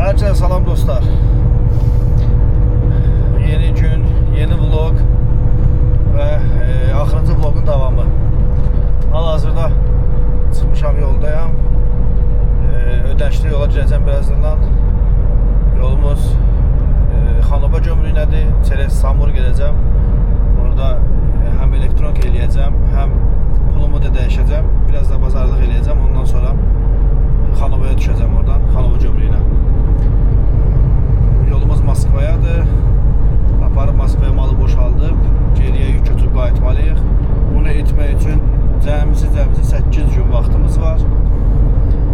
Herkese salam dostlar. Yeni gün, yeni vlog və axırıncı vlogun davamı. Hal-hazırda çıxmışam, yoldayam. Ödənişli yola girəcəm birazdan. Yolumuz Xanoba gömrüyünədir. Çerez Samur gedəcəm. Orada həm elektron eləyəcəm, həm pulumu da dəyişəcəm. Biraz da bazarlıq eləyəcəm. Ondan sonra Xanobaya düşəcəm oradan, Xanoba gömrüyünə. Yolumuz Moskvayadır. Aparıb Moskvaya malı boşaldıb, geriyə yük götürüb qayıtmalıyıq. Bunu etmək üçün cəmisi 8 gün vaxtımız var.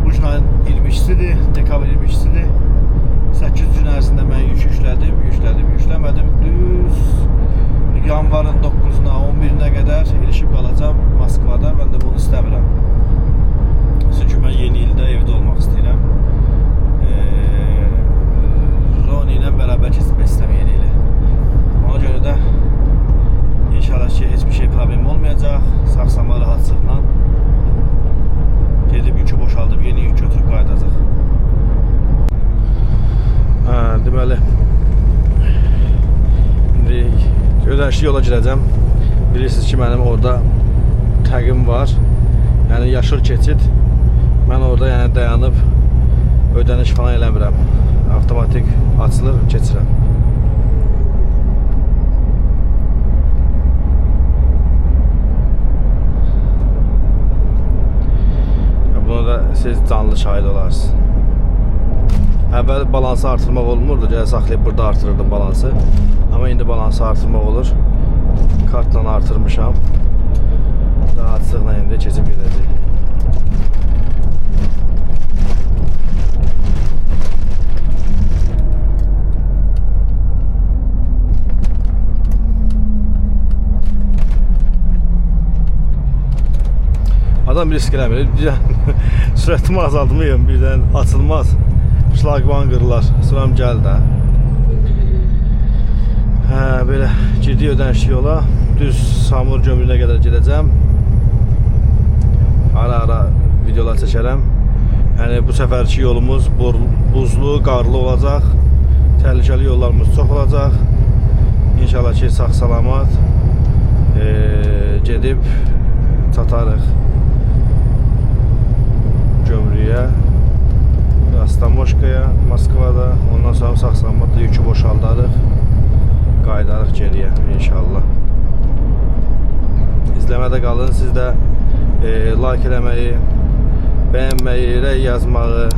Bu gün ayın 22-sidir, dekabr 22-sidir. 8 gün ərzində mən yük yükləmədim. Düz yanvarın 9-na, 11-nə qədər ilişib qalacam Moskvada. Mən də bunu istəmirəm. Çünki mən yeni ildə evdə olmaq istəyirəm. Roni ilə bərabər keçmək istəyirəm yeni ili. Ona görə də inşallah ki, heç bir şey problem olmayacaq. Sağ-salamat rahatlıqla gedib yükü boşaldıb yeni yük götürüb qayıdacaq. Deməli, indi ödənişli yola girəcəm. Bilirsiniz ki, mənim orada təqim var. Yəni yaşıl keçid. Mən orada dayanıb ödəniş falan eləmirəm. Avtomatik açılır, keçirəm. Bunu da siz canlı şahid olarsınız. Əvvəl balansı artırmaq olmurdu. Gələ saxlayıb burada artırırdım balansı. Amma indi balansı artırmaq olur. Kartla artırmışam. Rahatlıqla indi keçib gedəcək. Adam risk eləmir. Sürətimi azaldmayım, birdən açılmaz. Şlagman qırılar. Sıram gəl də. Belə ciddi ödənişli yola. Düz Samur gömrüyünə qədər gedəcəm. Ara-ara videolar çəkərəm. Yəni bu səfərki yolumuz buzlu, qarlı olacaq. Təhlükəli yollarımız çox olacaq. İnşallah ki, sağ-salamat gedib çatarıq gömrüyə, Astamoşkaya, Moskvada. Ondan sonra sağ-salamatla yükü boşaldarıq, qayıdarıq geriyə inşallah. İzləmədə qalın. Siz də like eləməyi, bəyənməyi, rəy yazmağı,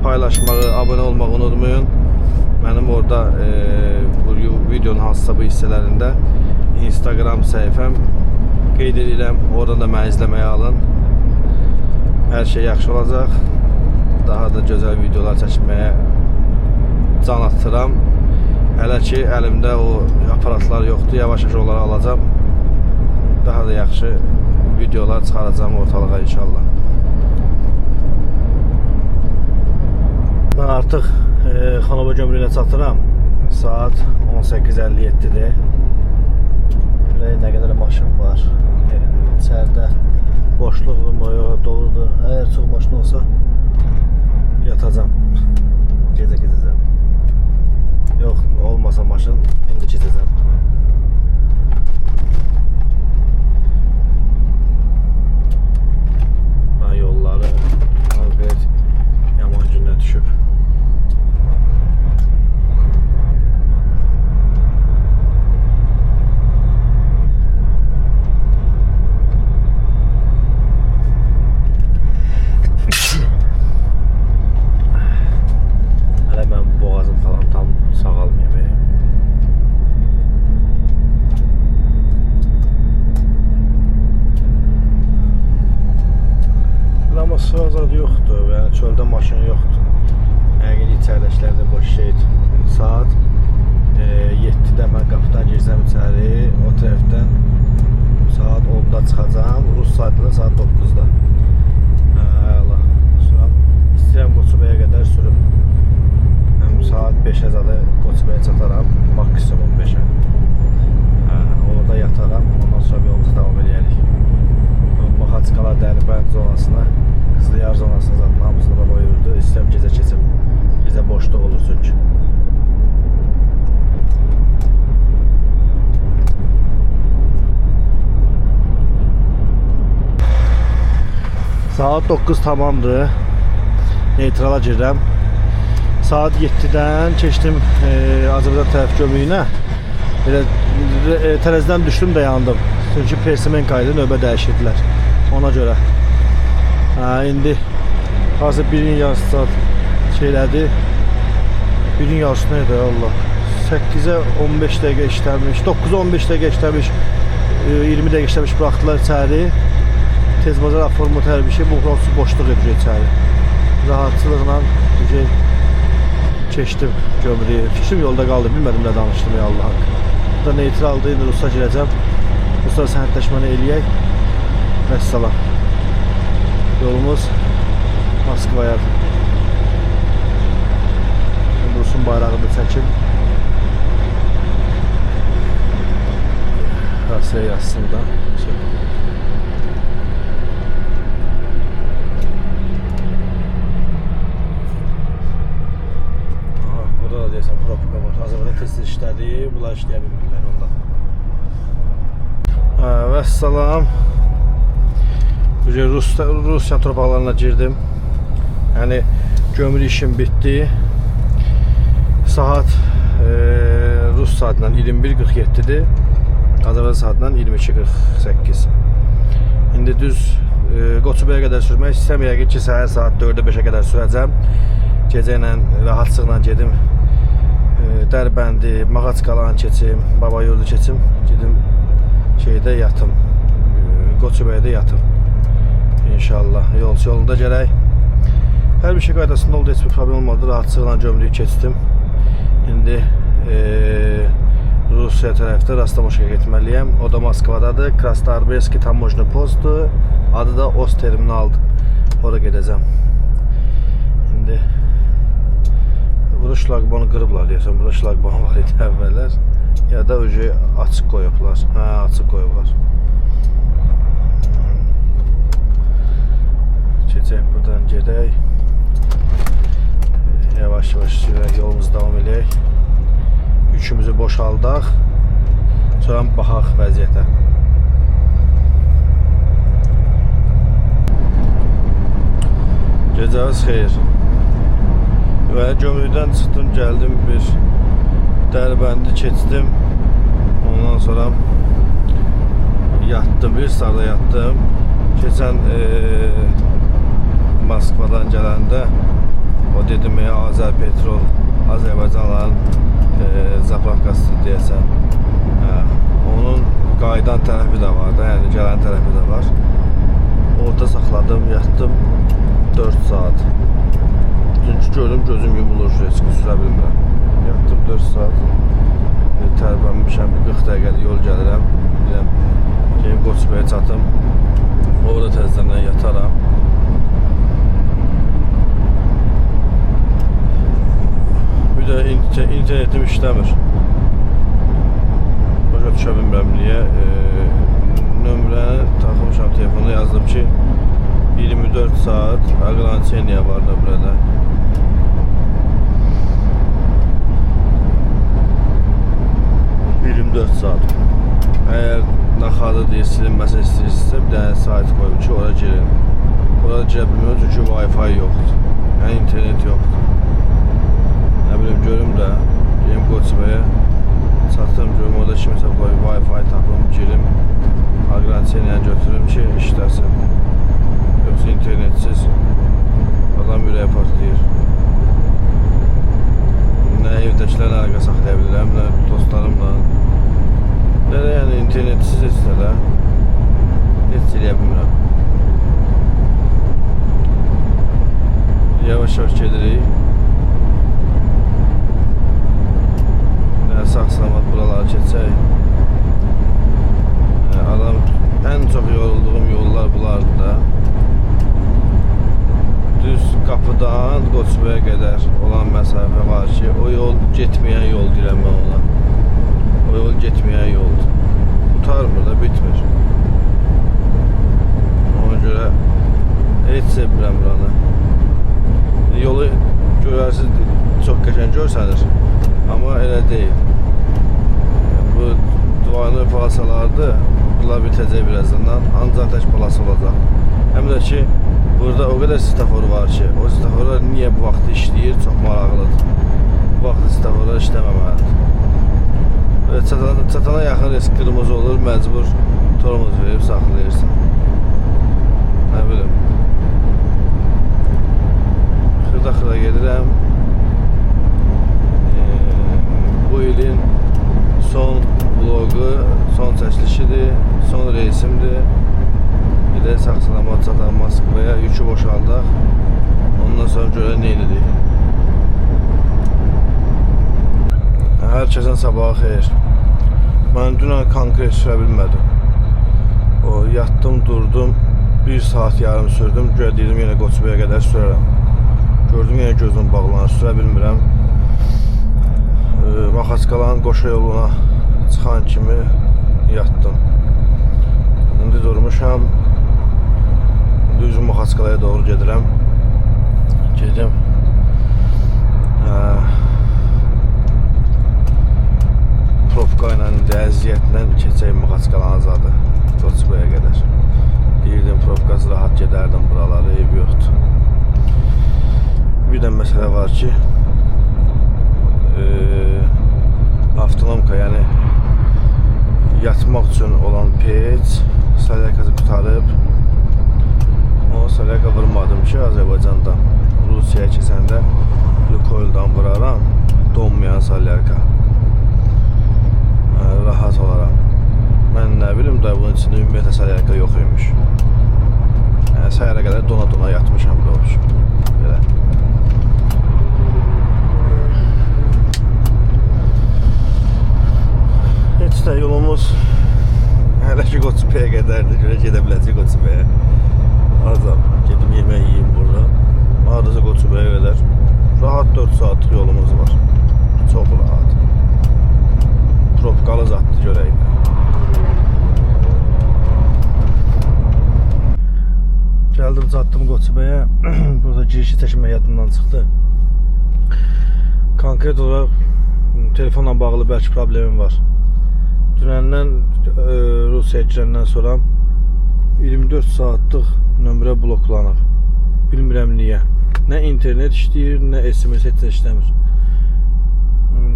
paylaşmağı, abunə olmağı unutmayın. Mənim orada bu videonun hansısa bu hissələrində Instagram səhifəm qeyd edirəm. Oradan da məni izləməyə alın. Hər şey yaxşı olacaq. Daha da gözəl videolar çəkməyə can atıram. Hələ ki, əlimdə o aparatlar yoxdur. Yavaş-yavaş onları alacam. Daha da yaxşı videolar çıxaracam ortalığa inşallah. Mən artıq Xanoba gömrüyünə çatıram. Saat 18:57-dir. Nə qədər maşın var. İçəridə boşluqdur mu, yox, doludur. Əgər çox maşın olsa yatacam. Gecə gedəcəm. Yox, olmasa maşın indi gedəcəm. Ben yolları konkret yaman günə düşüb. Azad yoxdur, yəni çöldə maşın yoxdur. Həqiqin içəridəkilərdə boş şeydir. Saat 7-də mən qapıdan girsəm içəri, o tərəfdən saat 10-da çıxacam, Rus saatında saat 9-da. Əla, istəyirəm Qoçubaya qədər sürüm. Saat 5-ə zadə Qoçubaya çataram, maksimum 5-ə. Orada yataram, ondan sonra yolumuzu davam edərik. Maxaçqala Dərbənd zonasına, Qızılyar zonasına zaten hamısını da boyurdu. İstəyirəm gecə keçib, gecə boşluq olur. Saat 9 tamamdır. Neytrala girirəm. Saat 7-dən keçdim Azərbaycan tərəf gömrüyünə. Belə tərəzidən düşdüm də yandım. Çünki persimenka idi, növbə dəyişirdilər. Ona görə. İndi hazır 1-in yarısı saat şeylədi. 1-in yarısı neydi Allah? 8-ə 15 dəqiqə işləmiş, 9-a 15 dəqiqə işləmiş, 20 dəqiqə işləmiş buraxdılar içəri. Tez bazar format hər bir şey, bu boşluq edir içəri. Rahatçılıqla keçdim gömrüyü. Fikrim yolda qaldı, bilmədim nə danışdım ya Allah haqqı. Burada neytraldır, indi Rus'a girəcəm. Rus'a sənədləşməni eləyək. Vəssalam. Yolumuz Moskvaya. Rus'un bayrağını çəkim. Rusiya yazsın da. Burada da deyəsən propka var. Azərbaycan tez işlədi, bunlar işləyə bilmirlər ondan. Vəssalam. Rusiya torpaqlarına girdim. Yəni gömrü işim bitdi. Saat Rus saatindən 21:47-dir. Azərbaycan saatindən 22:48. İndi düz Qoçubəyə qədər sürmək istəməyək ki, səhər saat 4-ə 5-ə qədər sürəcəm. Gecə ilə rahatçılıqla gedim. Dərbəndi, Mağaçqalanı keçim, Baba Yurdu keçim. Gedim şeydə yatım. Qoçubəyədə yatım. İnşallah yolunda gələk. Hər bir şey qaydasında oldu, heç bir problem olmadı. Rahatçılıqla gömrüyü keçdim. İndi Rusiya tərəfdə Rastamoşkaya getməliyəm. O da Moskvadadır. Krasnoarmeyski Tamojni postdur. Adı da Ost terminaldır. Ora gedəcəm. İndi burada şlaqbanı qırıblar deyəsən. Burada şlaqban var idi əvvəllər. Ya da öcə açıq qoyublar. Açıq qoyublar. Keçək buradan gedək. Yavaş-yavaş sürək, yolumuz davam edək. Yükümüzü boşaldaq. Sonra baxaq vəziyyətə. Gecəniz xeyir. Və gömrüdən çıxdım, gəldim bir Dərbəndi keçdim. Ondan sonra yatdım, bir saat yatdım. Keçən Moskvadan gələndə o dedim ya Azərpetrol, Azərbaycanların zapravkası deyəsən. Onun qayıdan tərəfi də var da, yəni gələn tərəfi də var. Orada saxladım, yatdım 4 saat. Çünki gördüm gözüm yumulur, heç sürə bilmirəm. Yatdım 4 saat. Tərbənmişəm, 40 dəqiqəlik yol gəlirəm. Deyəm, Qoçubəyə çatım. Orada təzədən yataram. Bir də internetim işləmir. Başa düşə bilmirəm niyə. Nömrəni taxmışam telefonu, yazdım ki 24 saat aqlançeniya var da burada. Saat. Əgər naxadı deyil, silinməsini istəyirsinizsə, bir dənə sayt qoyum ki, ora girin. Orada girə bilmirəm, çünki Wi-Fi yoxdur. Yəni internet yoxdur. Nə bilim, görüm də, gedim Qoçubəyə, çatdım, görüm, orada kimisə Wi-Fi tapım, girim, aqlançeniyanı götürüm ki, işləsin. Yoxsa internetsiz adam ürəyə partlayır. Nə evdəkilərlə əlaqə saxlaya bilirəm, nə dostlarımla. Yəni internetsiz heç də heç eləyə bilmirəm. Yavaş-yavaş gedirik. Sağ-salamat buraları keçək. Adam ən çox yorulduğum yollar bulardır da. Düz qapıdan Qoçubəyə qədər olan məsafə var ki, o yol getməyən yol deyirəm mən ona. O yol getməyən yoldur. Qutarmır da, bitmir. Ona görə heç sevmirəm buranı. Yolu görərsiniz, çox qəşəng görsənir, amma elə deyil. Bu duvarlı palasalardır, bunlar bitəcək birazdan, ancaq tək palası olacaq. Həm də ki, Burada o kadar svetofor var ki, o svetoforlar niye bu vaxt işləyir? Çox maraqlıdır. Bu vaxt svetoforlar işləməməlidir. Çatana yaxın risk qırmızı olur, məcbur tormuz verib saxlayırsan. Nə bilim. Xırda gedirəm. Bu ilin son vlogu, son çəkilişidir, son reisimdir. Bir də sağ-salamat çatar Moskvaya, yükü boşaldaq. Ondan sonra görə nə edirik. Hər kəsin sabahı xeyir. Mən dünən konkret sürə bilmədim. Yatdım, durdum, 1 saat yarım sürdüm. Güya deyirdim yenə Qoçubaya qədər sürərəm. Gördüm yenə gözüm bağlanır, sürə bilmirəm. Maxaçqalanın qoşa yoluna çıxan kimi yatdım. İndi durmuşam. Düzüm Maxaçqalaya doğru gedirəm. Gedim. Probka ilə, əziyyətlə keçəyim Maxaçqalanın zadı. Qoçubaya qədər. Deyirdim, probkası rahat gedərdim buraları, ev yoxdur. Bir də məsələ var ki, avtonomka, yəni yatmaq üçün olan pec salyakası qutarıb. O salyaka vurmadım ki, Azərbaycanda Rusiyaya keçəndə Lukoil'dan vuraram, donmayan salyaka. Rahat olaram. Mən nə bilim də bunun içində ümumiyyətlə salyaka yox imiş. Səhərə qədər dona yatmışam da olmuş. Belə. Heç də yolumuz hələ ki Qoçubaya qədərdir. Görə gedə biləcək Qoçubaya. Azam. Gedim yemək yiyeyim burada. Hardasa Qoçubaya qədər. Rahat 4 saatlıq yolumuz var. Çox rahat. Probkalı zatdır görəyim. Gəldim, çatdım Qoçubaya. Burada girişi çəkmək yadımdan çıxdı. Konkret olaraq telefonla bağlı bəlkə problemim var. Dünəndən Rusiyaya girəndən sonra 24 saatlıq nömrə bloklanıb. Bilmirəm niyə. Nə internet işləyir, nə SMS heç işləmir.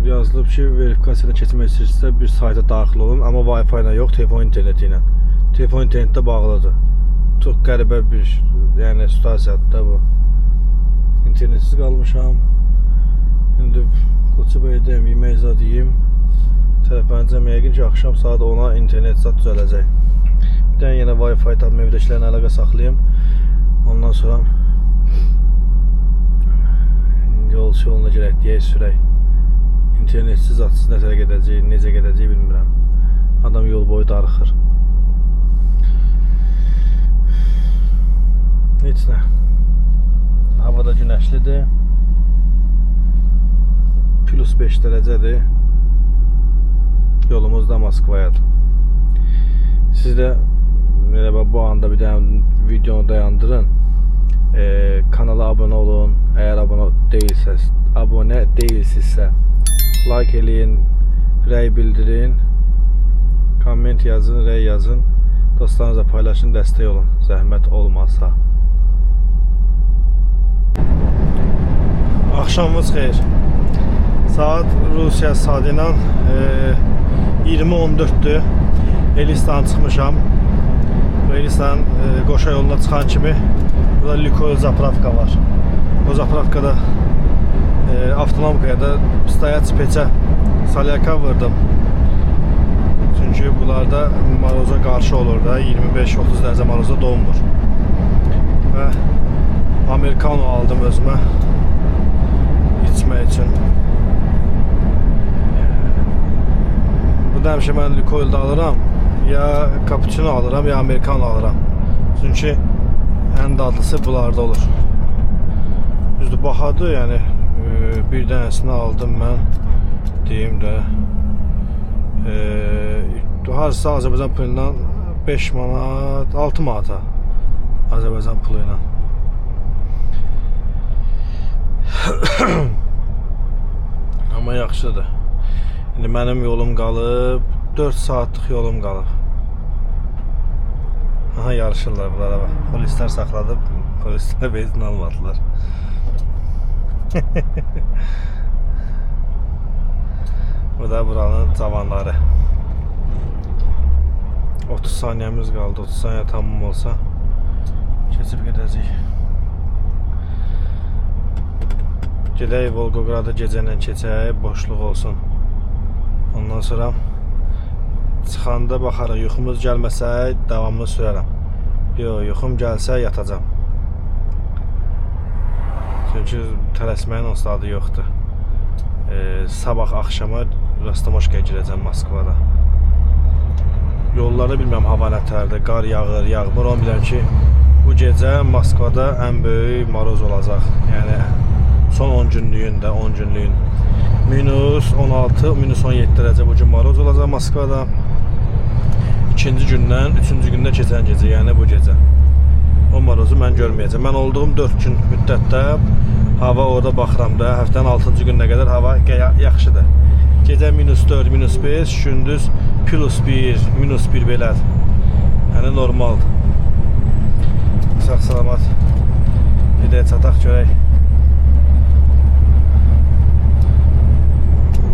Yazılıb ki, verifikasiyadan keçmək istəyirsə bir sayta daxil olun, amma Wi-Fi ilə yox, telefon interneti ilə. Telefon internetdə bağlıdır. Çox qəribə bir situasiyadır da bu. İnternetsiz qalmışam. İndi Qoçubaya'dayım, yemək zad yiyeyim. Tərəfənəcəm, yəqin ki, axşam saat 10'a internet zad düzələcək. Bir dənə yenə Wi-Fi tapım, evdəkilərin əlaqə saxlayayım. Ondan sonra yoluna gələk deyək, sürək. İnternetsiz, atsız nətərə gedəcək, necə gedəcək bilmirəm. Adam yol boyu darıxır. Heç nə. Havada günəşlidir. Plus 5 dərəcədir. Yolumuz da Moskvayadır. Siz də bu anda bir dənə videonu dayandırın. Kanala abunə olun. Əgər abunə deyilsizsə like eləyin, rəy bildirin, komment yazın, rəy yazın, dostlarınızla paylaşın, dəstək olun, zəhmət olmazsa. Axşamımız xeyir. Saat Rusiya saatı ilə 20:14'dür. Ellistan çıxmışam. Ellistan qoşa yoluna çıxan kimi burada Lukoil zapravka var. O zapravkada avtonomkaya da stoyat peçə salyaka vurdum. Çünki bunlarda maroza qarşı olur da, 25-30 dərəcə maroza donmur. Və Amerikano aldım özümə içmək üçün. Burada həmişə mən Lukoil'da alıram, ya cappuccino alıram, ya Amerikano alıram. Çünki ən dadlısı bunlarda olur. Düzdür, bahadır, yəni bir dənəsini aldım mən, deyim də. Harcısı Azərbaycan pulu ilə 5 manat, 6 manata Azərbaycan pulu ilə. Amma yaxşıdır. İndi mənim yolum qalıb, 4 saatlıq yolum qalıb. Aha, yarışırlar bunlara bak. Polisler sakladı. Polisler benzin almadılar. Bu da buranın zamanları. 30 saniyemiz kaldı. 30 saniye tamam olsa kesip gideceğiz. Gedək Volqoqrada gecəylə keçək, boşluq olsun. Ondan sonra çıxanda baxarıq, yuxumuz gəlməsə davamını sürərəm. Yox, yuxum gəlsə yatacam. Çünki tələsməyin onsuz adı yoxdur. Sabah axşama Rastamoşkaya girəcəm Moskvada. Yolları bilməm hava nətərdir, qar yağır, yağmır. Onu biləm ki, bu gecə Moskvada ən böyük moroz olacaq. Yəni son 10 günlüyündə, 10 günlüyün minus 16, minus 17 dərəcə bu gün moroz olacaq Moskvada. İkinci gündən, üçüncü gündə keçən gecə, yəni bu gecə. O morozu mən görməyəcəm. Mən olduğum 4 gün müddətdə hava orada baxıram da, həftənin 6-cı gününə qədər hava yaxşıdır. Gecə minus 4, minus 5, gündüz plus 1, minus 1 belədir. Yəni normaldır. Sağ salamat gedək çataq görək.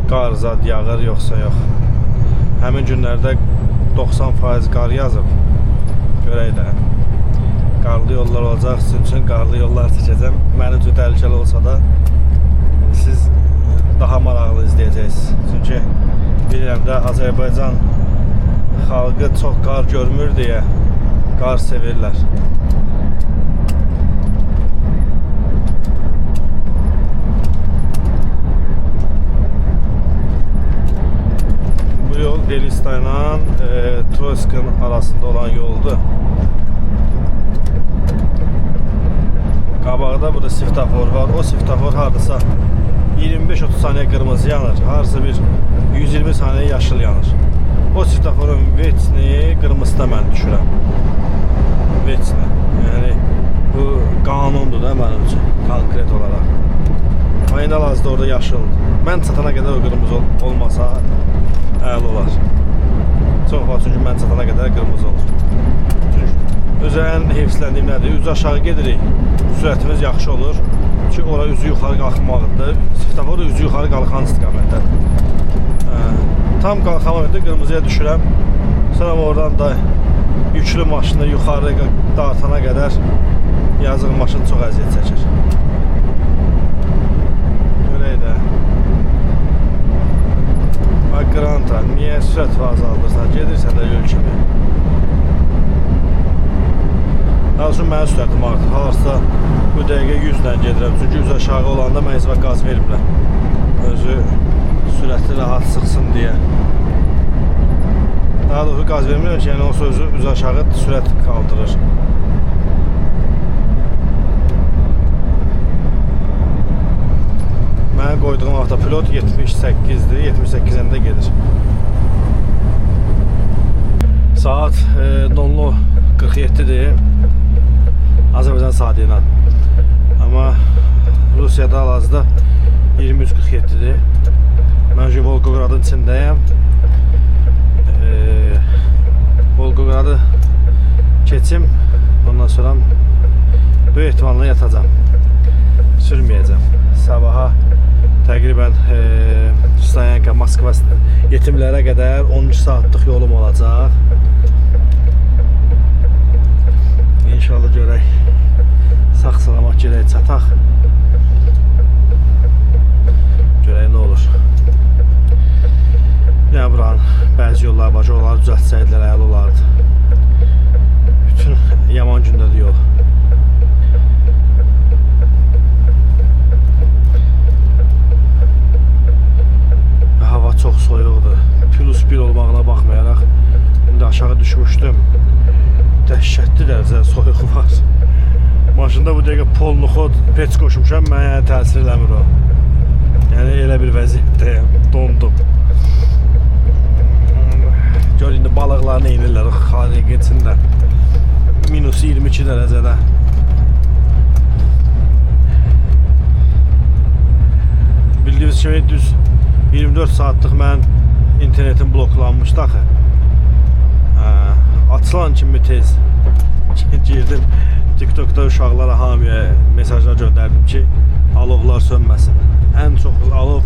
Qar zad yağır yoxsa yox. Həmin günlərdə 90% qar yazıb. Görək də. Qarlı yollar olacaq, sizin üçün qarlı yollar çəkəcəm. Mənim üçün təhlükəli olsa da siz daha maraqlı izləyəcəksiniz. Çünki bilirəm də Azərbaycan xalqı çox qar görmür deyə qar sevirlər. Bu yol Delista ilə Troysk'ın arasında olan yoldur. Qabağda burada svetofor var. O svetofor hardasa 25-30 saniyə qırmızı yanır. Harasa bir 120 saniyə yaşıl yanır. O svetoforun veçini qırmızıda mən düşürəm. Veçini. Yəni bu qanundur da mənim üçün konkret olaraq. Ayın hal-hazırda orada yaşıldır. Mən çatana qədər o qırmızı olmasa əla olar. Çox var çünki mən çatana qədər qırmızı olur. Özə ən heyfsləndiyim nədir? Üz aşağı gedirik, sürətimiz yaxşı olur. Çünki ora üzü yuxarı qalxmaqdır. Svetofor da üzü yuxarı qalxan istiqamətdədir. Tam qalxamaqdır, qırmızıya düşürəm. Sonra oradan da yüklü maşını yuxarı dartana qədər yazıq maşın çox əziyyət çəkir. Görək də. Ay Qranta, niyə sürət azaldırsan? Gedirsən də yol kimi. Daha sonra mənə sürətim artıq. Hal-hazırda bu dəqiqə 100 ilə gedirəm. Çünki üz aşağı olanda mən heç vaxt qaz vermirəm. Özü sürəti rahat sıxsın deyə. Daha doğrusu qaz vermirəm ki, yəni o sözü üz aşağı sürət qaldırır. Mənə qoyduğum avtopilot 78'dir. 78'də gedir. Saat 00:47'dir. Azərbaycan saatı ilə. Amma Rusiyada hal-hazırda 23:47'dir. Mən Volqogradın içindəyəm. Volqogradı keçim. Ondan sonra böyük ehtimalla yatacam. Sürməyəcəm. Sabaha təqribən Stayanka, Moskva yetimlərə qədər 13 saatlıq yolum olacaq. İnşallah görək. Sağ-salamat gedək çataq. Görək nə olur. Yəni buranın bəzi yollar var, onları düzəltsəydilər əla olardı. Bütün yaman gündədir yol. Hava çox soyuqdur. Plus 1 olmağına baxmayaraq indi aşağı düşmüşdüm. Dəhşətli dərəcədə soyuq var. Maşında bu dəqiqə polnuxod pec qoşmuşam, mənə təsir eləmir o. Yəni elə bir vəziyyətdəyəm, dondum. Gör indi balıqlarını eynirlər xariqin içində. Minus 22 dərəcədə. Bildiyiniz kimi düz 24 saatlıq mən internetim bloklanmışdı axı. Açılan kimi tez girdim TikTokda uşaqlara hamıya mesajlar göndərdim ki, alovlar sönməsin. Ən çox alov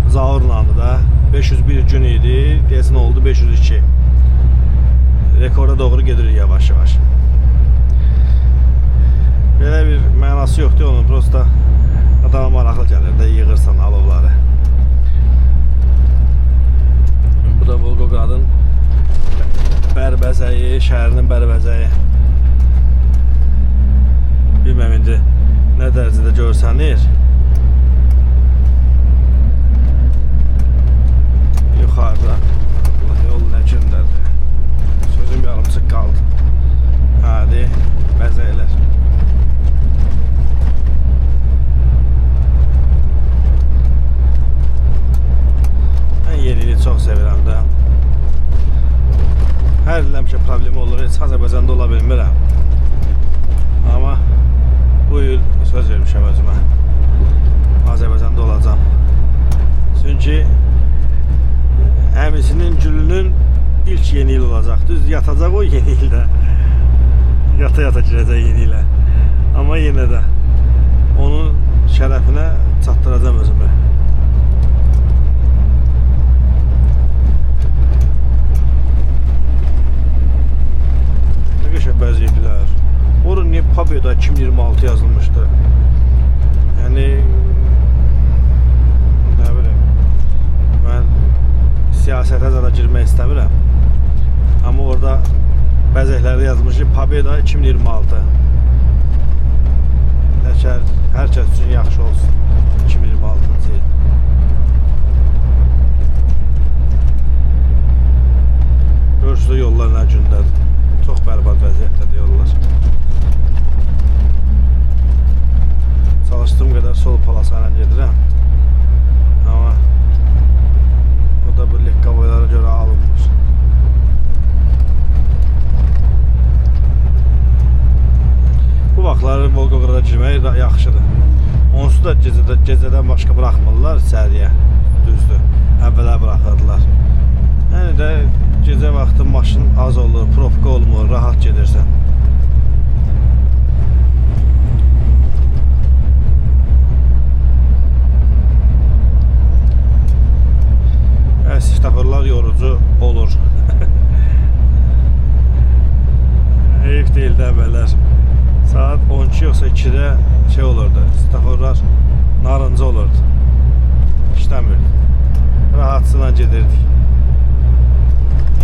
Zaurlandı da. 501 gün idi, deyəsən oldu 502. Rekorda doğru gedirik yavaş-yavaş. Belə bir mənası yoxdur onun, prosta adama maraqlı gəlir də, yığırsan alovları. Bu da Volqoqradın Bərbəzəyi, şəhərinin Bərbəzəyi. Bilməm indi nə dərəcədə görsənir. Yuxarıda Allah yol nə gündədir. Sözüm yarımçıq qaldı. Hadi bəzəklər. Mən yeniliyi çox sevirəm də. Hər il həmişə problemi olur, heç Azərbaycanda ola bilmirəm. Amma bu il söz vermişəm özümə. Azərbaycanda olacam. Çünki əmisinin gülünün ilk yeni il olacaq. Düz yatacaq o yeni ildə. Yata-yata girəcək yeni ilə. Amma yenə də onun şərəfinə çatdıracam özümü. Nə qəşəng bəzəyiblər. Orada niye Pobeda 2026 yazılmıştı? Yani ne bileyim, ben siyasete zaten girmek istemiyorum. Ama orada bəzəklərdə yazmış ki, Pobeda 2026. Herkes için yaxşı olsun 2026-cı il. Görürsünüz yollar nə gündədir. Çox bərbad vəziyyətdədir yollar. Çalıştığım kadar sol palasayla gedirəm. Ama o da bu lekqavoylara görə alınmır. Bu vaxtları Volqoqrada girmək yaxşıdır. Onsuz da gecədən başqa buraxmırlar səhriyə. Düzdür. Əvvələ buraxırdılar. Yəni də gecə vaxtı maşın az olur, profka olmur, rahat gedirsən. Şoferlar yorucu olur. Heyif değil de əvvəllər. Saat 12 yoxsa 2-də şey olurdu. Şoferlar narıncı olurdu. İşləmirdi. Rahatsızla gedirdik.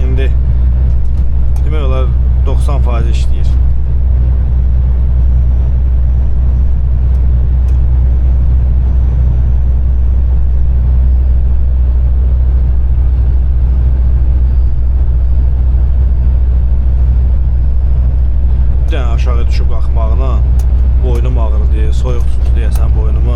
İndi demək olar 90% işləyir. Aşağı düşüb qalxmağına boynum ağrıdı, soyuq tutdu deyəsən boynumu.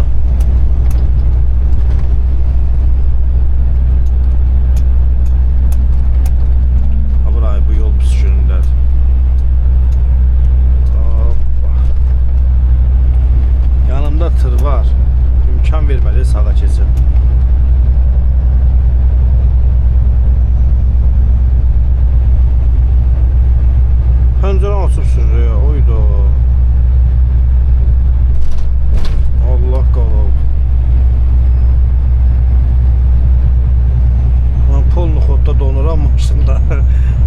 Burayı bu yol pis günündədir. Yanımda tır var. İmkan verməli sağa keçib. Pəncərəni açıb sürüyor, oydu. Allah qalıb. Lan polnu xodda donuram maşında.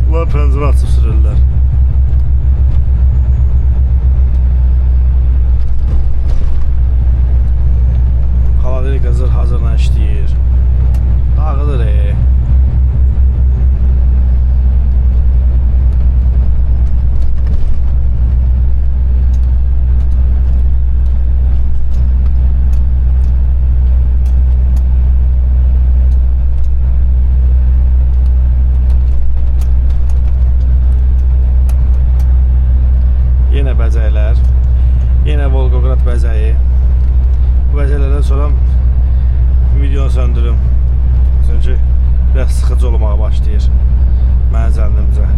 Bunlar pəncərə açıb sürürlər. Xaladelik hazırla işləyir. Dağıdır bəzəklər. Yenə Volqoqrad bəzəyi. Bu bəzəklərdən sonra videonu söndürüm. Çünki biraz sıxıcı olmağa başlayır mənim zənnimcə.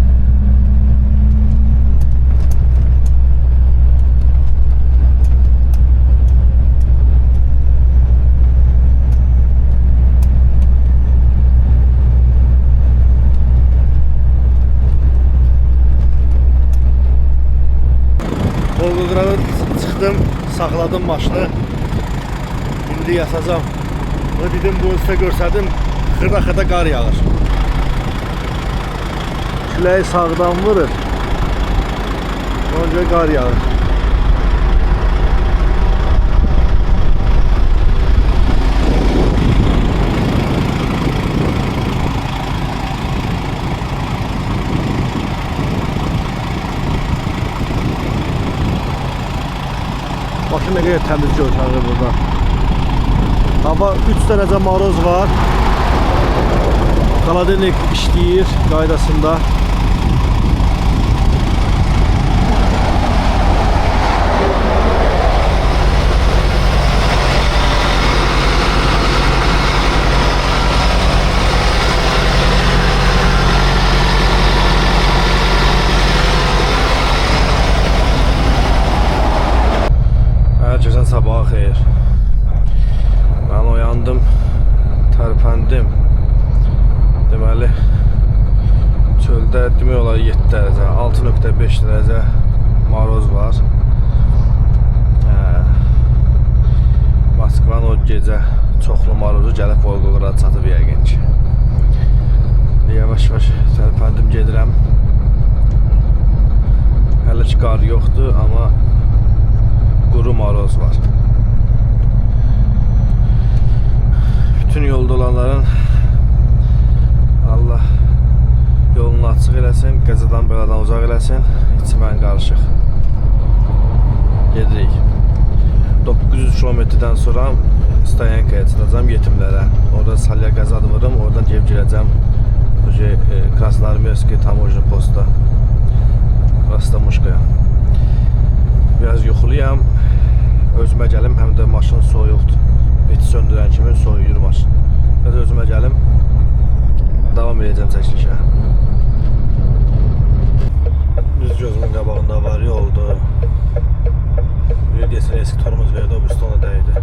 maşını. İndi yatacağım. Bunu dedim bu sizə görsədim. Xırda-xırda qar yağır. Küləyi sağdan vurur. Onca qar yağır. Bakın ne kadar təmiz görünür burada. Hava 3 dərəcə maroz var. Xaladelnik işləyir qaydasında. Herkesin sabahı xeyir. Ben oyandım, tərpəndim. Deməli, çöldə demək olar 7 dərəcə, 6.5 dərəcə maroz var. Moskvanın o gecə çoxlu marozu gəlib Volqoqrad çatıb yəqin ki. Yavaş-yavaş tərpəndim, gedirəm. Hələ ki qar yoxdur, amma quru maroz var. Bütün yolda olanların Allah yolunu açıq eləsin, qəzadan bəladan uzaq eləsin. İçmən qarışıq. Gedirik. 900 kilometrdən sonra Stayankaya çıxacağım yetimlərə. Orada salya qəzad vururum, oradan gəlib girəcəm Krasnoarmeyski Tamojni posta. Rastamoşkaya. Biraz yuxuluyam. Özümə gəlim, həm də maşın soyuqdur. Eti söndürən kimi soyuyur maşın. Biraz özümə gəlim. Davam edəcəm çəkilişə. Düz gözümün qabağında var yoldu. Bir desin eski tormuz verdi, o birisi ona dəydi.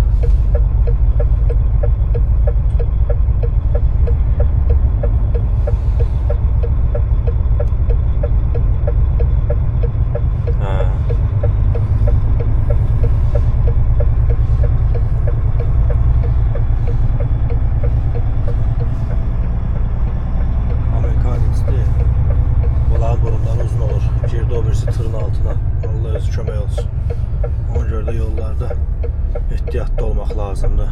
Tırın altına. Allah özü kömək olsun. Ona görə də yollarda ehtiyatlı olmaq lazımdır.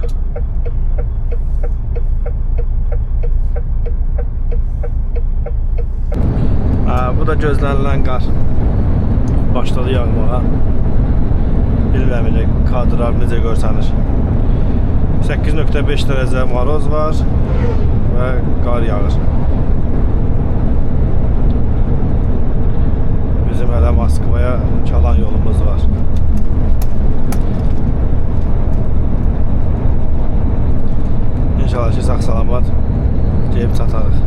Bu da gözlənilən qar. Başladı yağmağa. Bilməm elə kadrlar necə görsənir. 8.5 dərəcə maroz var və qar yağır. Bizim hələ Moskvaya çalan yolumuz var. İnşallah ki sağ-salamat gəlib çatarıq.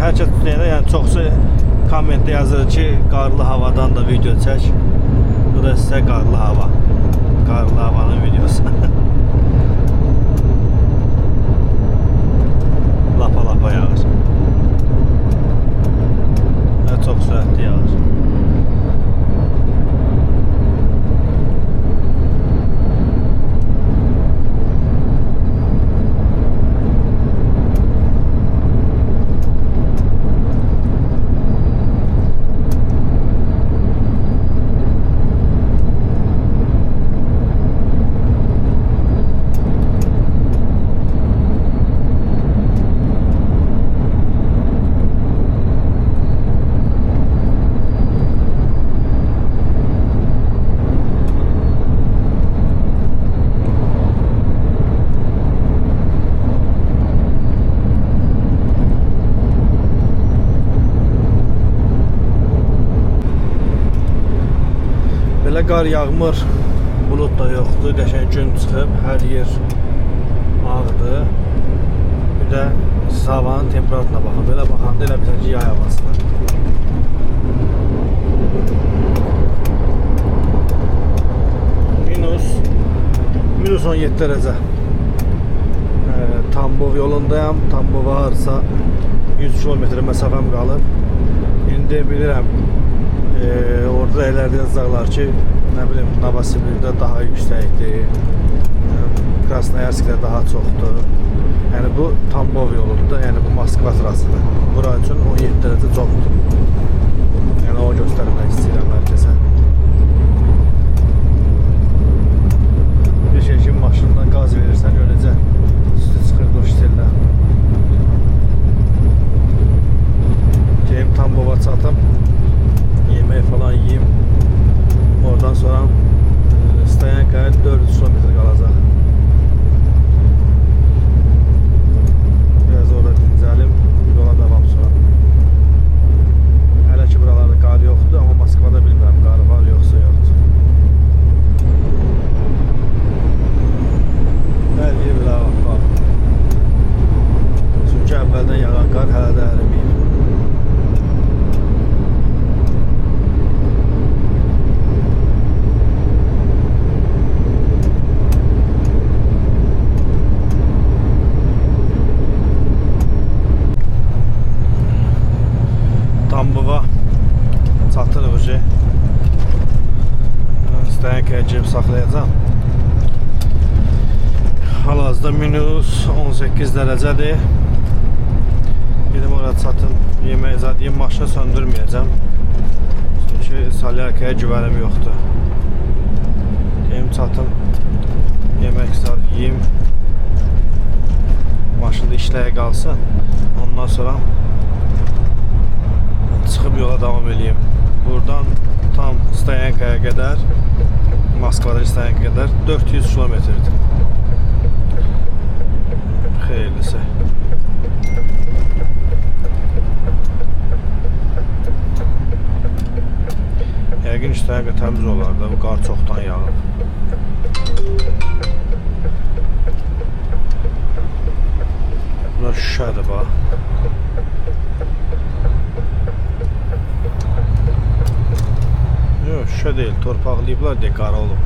Hər kəs deyəndə, yəni çoxsu kommentdə yazır ki, qarlı havadan da video çək. Bu da sizə qarlı hava. Qarlı havanın videosu. Lapa yağır. Və çox sürətli yağır. Belə qar yağmır, bulut da yoxdur, qəşəng gün çıxıb, hər yer ağdır. Bir də havanın temperaturuna baxın, belə baxanda elə biləcək ki, yay havasıdır. Minus 17 dərəcə. Tambov yolundayam, Tambova harsa 100 kilometre məsafəm qalıb. bilirəm. Orada elə yazacaqlar ki, nə bilim, Novosibirdə daha yüksəkdir, Krasnoyarskdə daha çoxdur. Yəni bu Tambov yoludur, yəni bu Moskva trasıdır. Bura üçün 17 dərəcə çoxdur. Yəni o göstərmək istəyirəm hər kəsə. Bir şey ki, maşından qaz verirsən, görəcə üstü çıxır qoştellə. Geyim Tambova çatım, yemək falan yiyeyim. Oradan sonra Stoyankaya 400 kilometr qalacaq. Biraz orada dincəlim, yola davam sonra. Hələ ki buralarda qar yoxdur, amma Moskvada bilmirəm qar var yoxsa yoxdur. Hər yer bir var. Çünki əvvəldən yağan qar hələ də əriməyir. Tambova çatırıq ki, Stoyankaya girib saxlayacam. Hal-hazırda minus 18 dərəcədir. Gedim oraya çatım, yemək zad yiyim, maşını söndürməyəcəm. Çünki Salyankaya güvənim yoxdur. Gedim çatım, yemək zad yiyim, maşında işləyə qalsın. Ondan sonra çıxıb yola davam edeyim. Buradan tam Stoyankaya qədər, Moskvada Stoyankaya qədər 400 kilometrdir. Xeyirlisi. Yəqin Stoyankaya təmiz olar da, bu qar çoxdan yağıb. Bura şüşədir bax. Yox, şüşə deyil, torpaqlayıblar deyə qara olub.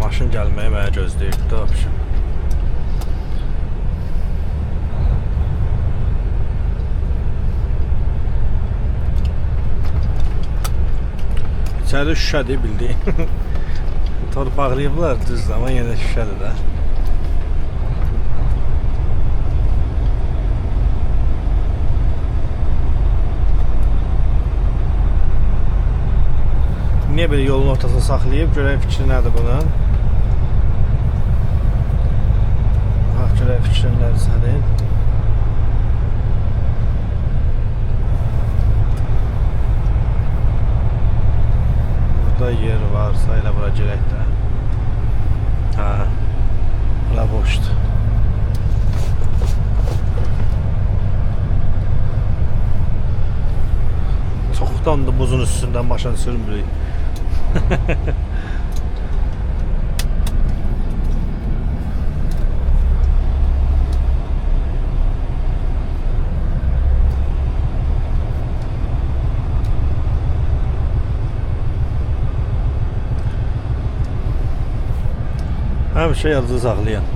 Maşın gəlməyi mənə gözləyib da. İçəri şüşədir bildiyin. Torpaqlayıblar düz, amma yenə şüşədir də. Niyə belə yolun ortasını saxlayıb? Görək fikri nədir bunun? Bax, görək fikrin nədir sənin? Burada yer varsa elə bura girək də. Hə, bura boşdur. Çoxdandır buzun üstündən maşın sürmürük. Həmişə yadınızda saxlayın.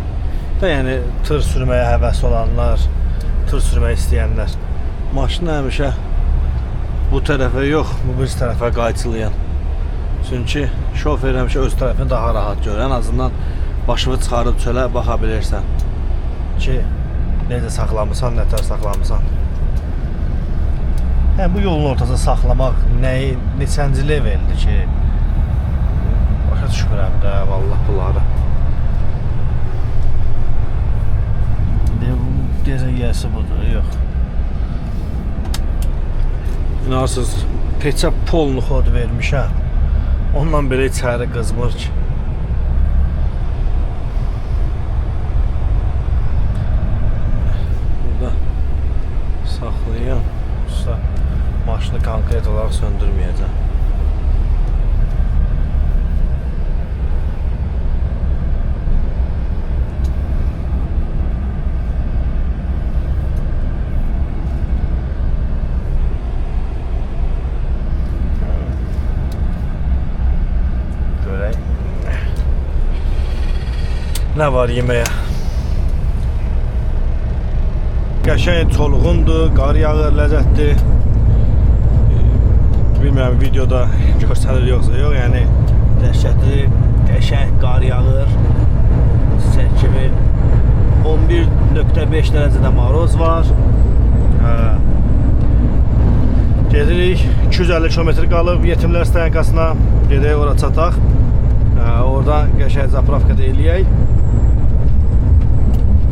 Da yəni tır sürməyə həvəs olanlar, tır sürmək istəyənlər maşını həmişə bu tərəfə yox, bu bir tərəfə qayçılayın. Çünki şofer həmişə öz tərəfini daha rahat görür. Ən azından başını çıxarıb çölə baxa bilirsən ki, necə saxlamısan, nətər saxlamısan. Yəni bu yolun ortasında saxlamaq neçənci leveldir ki, başa düşmürəm də vallah bunları. Deyəsən yəsi budur, yox. İnarsız, peçə polnu xod vermişəm. Ondan belə içəri qızmır ki. Burada saxlayın. Maşını konkret olaraq söndürməyəcəm. Nə var yeməyə? Qəşəng çolğundur, qar yağır, ləzzətli. Bilmirəm videoda görsəlir yoxsa yox, yəni dəhşətli, qəşəng qar yağır. Sizə kimi 11.5 dərəcədə maroz var. Gedirik, 250 km qalıb Yetimlər Stayankasına, gedək ora çataq. Oradan qəşəng zapravkada eləyək.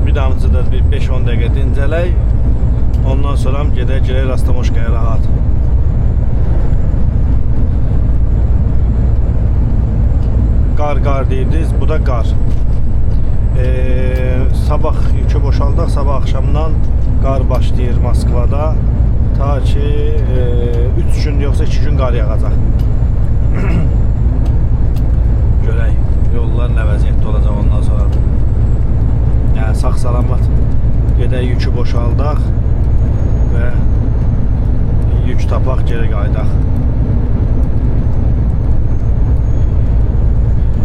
Bir damcıda bir 5-10 dəqiqə dincələk. Ondan sonra gedək Rastamoşkaya rahat. Qar deyirdiniz, bu da qar. Sabah yükü boşaldaq, sabah axşamdan qar başlayır Moskvada. Ta ki 3 gün yoxsa 2 gün qar yağacaq. Görək, yollar nə vəziyyətdə olacaq ondan sonra. Yəni sağ-salamat gedək yükü boşaldaq və yük tapaq, geri qaydaq.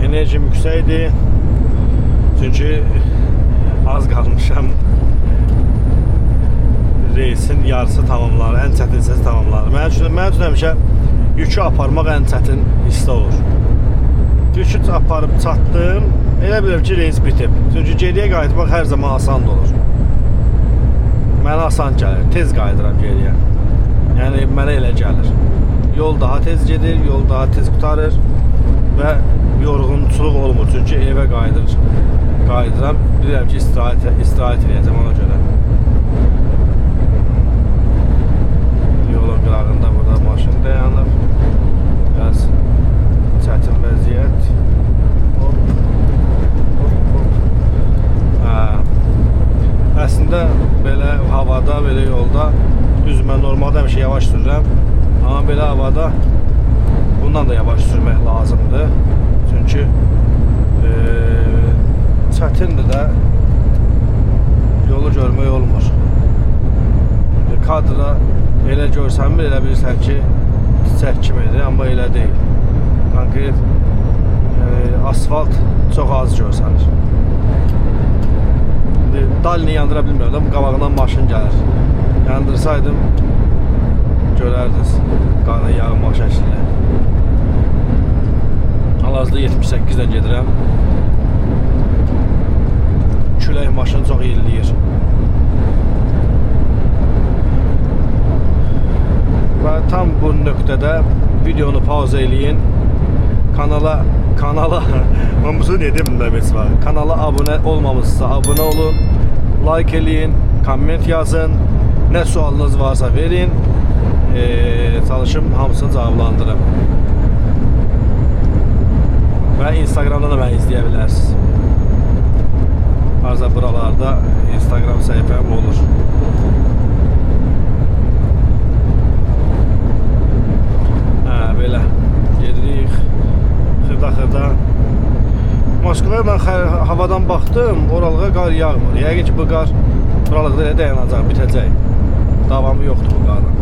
Enerjim yüksəkdir. Çünki az qalmışam. Reysin yarısı tamamlanır, ən çətin hissəsi tamamlanır. Mənim üçün həmişə yükü aparmaq ən çətin hissə olur. Yükü aparıb çatdım, elə bilirəm ki, reys bitib. Çünki geriyə qayıtmaq hər zaman asan olur. Mənə asan gəlir, tez qayıdıram geriyə. Yəni, mənə elə gəlir. Yol daha tez gedir, yol daha tez qutarır və yorğunçuluq olmur. Çünki evə qayıdıram, bilirəm ki, istirahət edəcəm ona görə. Yolun qırağında burada maşın dayanıb. Biraz çətin vəziyyət. Əslində belə havada, belə yolda düz mən normalda həmişə yavaş sürürəm. Amma belə havada bundan da yavaş sürmək lazımdır. Çünki çətindir də, yolu görmək olmur. Kadra elə görsənmir, elə bilirsən ki, çiçək kimidir, amma elə deyil. Konkret asfalt çox az görsənir. Dalini yandıra bilmirəm da, bu qabağından maşın gəlir. Yandırsaydım görərdiniz qanın yağmaq şəkillə. Hal-hazırda 78-dən gedirəm. Külək maşın çox yelləyir. Və tam bu nöqtədə videonu pauza eləyin. Kanala mən bunu ne dedim də mesela. Kanala abunə olmamışsa abunə olun. Like eləyin, komment yazın. Nə sualınız varsa verin. Çalışım hamısını cavablandırım. Və Instagramdan da məni izləyə bilərsiniz. Arza buralarda Instagram səhifəm olur. Belə gedirik. Xırda. Moskvaya mən havadan baxdım, oralığa qar yağmır. Yəqin ki, bu qar buralıqda elə dayanacaq, bitəcək. Davamı yoxdur bu qarın.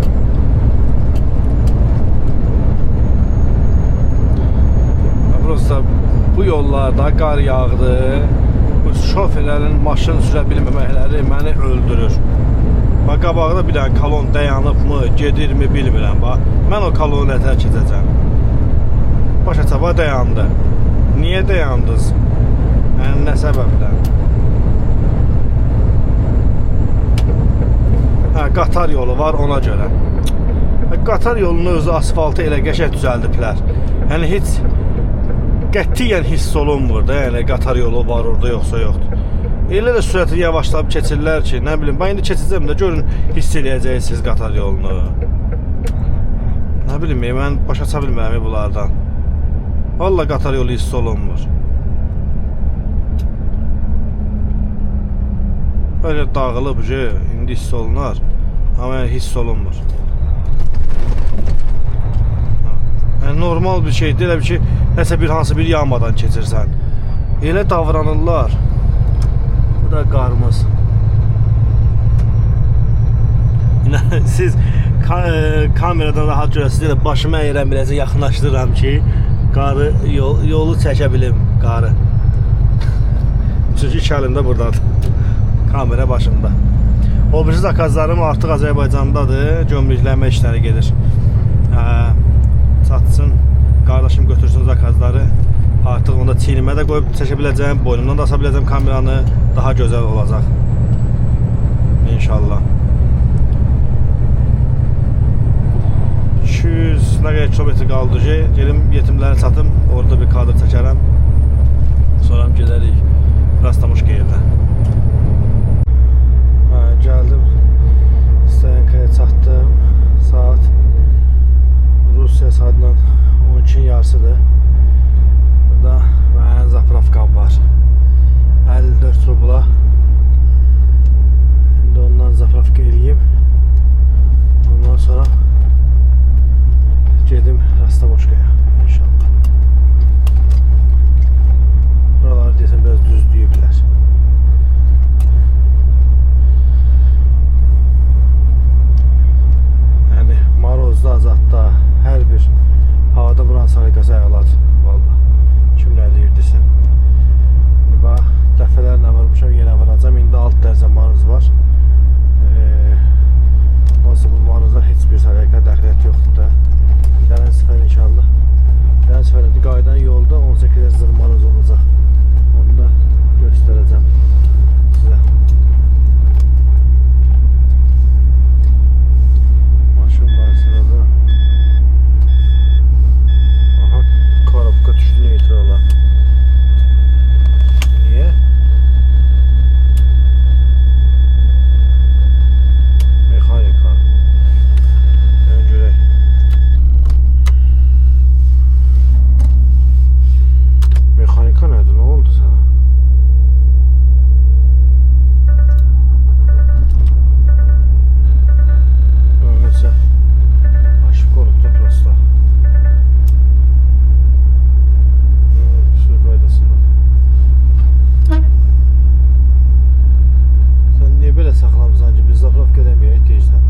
Prosta bu yollarda qar yağdı. Bu şoferlərin maşın sürə bilməməkləri məni öldürür. Bax, qabaqda bir dənə kolon dayanıbmı, gedirmi bilmirəm. Bax, mən o kolonu nətər keçəcəm. Başa çaba dayandı. Niyə dayandınız? Yəni, nə səbəbdən? Qatar yolu var ona görə. Qatar yolunu özü asfaltı elə qəşəng düzəldiblər. Yəni, heç qətiyyən hiss olunmur da, yəni qatar yolu var orada yoxsa yoxdur. Elə də sürəti yavaşlayıb keçirlər ki, nə bilim, ben indi keçəcəm də görün, hiss eləyəcəksiniz qatar yolunu. Nə bilim, mən başa ça bilmirəm bunlardan. Vallahi qatar yolu hiss olunmur. Böyle dağılıb ki, indi hiss olunar, amma hiss olunmur. Yəni, normal bir şeydir, elə bir ki, nəsə hansı bir yağmadan keçirsən. Elə davranırlar. Bu da qarımız. Siz kameradan rahat görəsiniz, başımı əyirəm, biraz yaxınlaşdırıram ki, qarı, yolu çəkə bilim, qarı. Çünki iki əlimdə buradadır. Kamera başımda. O birisi zakazlarım artıq Azərbaycandadır. Gömrükləmə işləri gedir. Satsın, qardaşım götürsün zakazları. Artıq onda çiynimə də qoyub çəkə biləcəm, boynumdan da asa biləcəm kameranı. Daha gözəl olacaq. İnşallah. 200 nə qədər kilometr qaldı ki, gelim yetimləri satım, orada bir kadr çəkərəm. Sonra gedərik Rastamoşka yerdə. Gəldim. Stoyankaya çatdım. Saat Rusiya saatından 12'nin yarısıdır. Burada mənim zapravkam var. 54 rubla. İndi ondan zapravka eləyim. Ondan sonra gedim Rastamoşkaya inşallah. Buraları deyəsən biraz düzləyiblər. Yəni marozda, azadda, hər bir havada buranın sarıqası əladır. Vallahi. Kim nə deyirdisə. Bax, dəfələrlə vurmuşam, yenə vuracam. İndi 6 dərəcə maroz var. Nasıl bu marozda heç bir sarıqa dəxliyyət yoxdur da. Gələn səfər inşallah. Gələn səfər qaydan yolda 18 dərəcə maroz olacaq. Onu da göstərəcəm sizə. Maşın var sırada. Aha, korobka düşdü neytrala. Niye? Mexanika. Ben görək. Mexanika nədir? Nə oldu sana? Neyse. Aşık olup da prosta. Su qaydasında. Sen niye böyle saklamısan ki? Biz zapravka edemeyək deyirsən.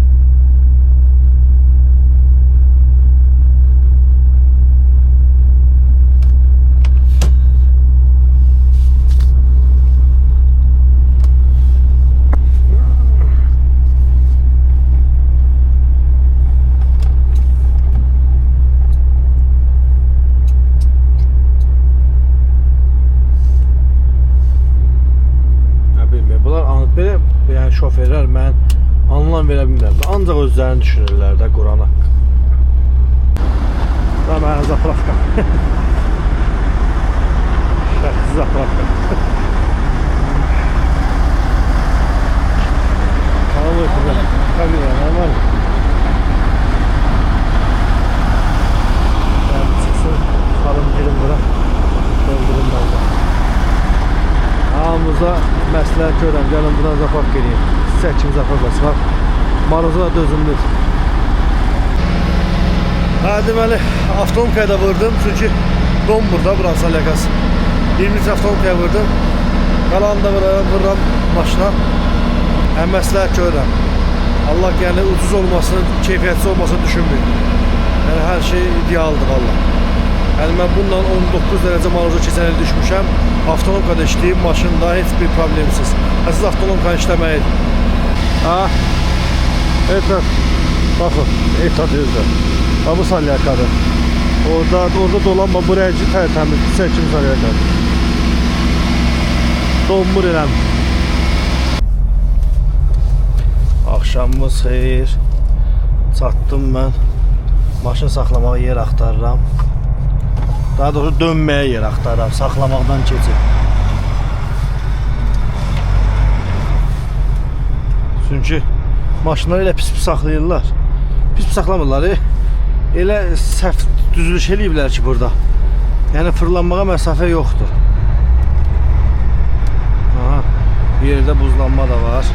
Belə yəni şoferlər mən anlam verə bilmirəm. Ancaq özlərini düşünürlər də Quran haqqı. Da mənə zapravka. Şəxsi zapravka. Tamam ötürəm. Kamera, normal. Yəni çıxsın, salım girin bura. Doldurun bəldə. Hamımıza məsləhət görürəm, gəlin buradan zapravka edeyim. 8 zapravkası var. Maroza da dözümlüdür. Deməli, avtonomkaya da vurdum çünki donmur da buranın salyakası. 20 avtonomkaya vurdum. Qalanı da vururam maşına. Məsləhət görürəm. Allah yəni ucuz olmasını, keyfiyyətsiz olmasını düşünmür. Yəni hər şey idealdır valla. Yəni mən bundan 19 dərəcə maroza keçən il düşmüşəm. Avtonomkada işləyib, maşında heç bir problemsiz. Siz avtonomkanı işləməyidir. Etat, baxın, etat özür. Bu salyakadır. Orada dolanma, bu rəngi tərtəmiz, çəkim salyakadır. Donmur eləm. Axşamımız xeyir. Çatdım mən. Maşın saxlamağa yer axtarıram. Daha doğrusu dönməyə yer axtarıram, saxlamaqdan keçib. Çünki maşınları elə pis-pis saxlayırlar. Pis-pis saxlamırlar. Elə səhv düzülüş eləyiblər ki burada. Yəni fırlanmağa məsafə yoxdur. Aha, bir yerdə buzlanma da var.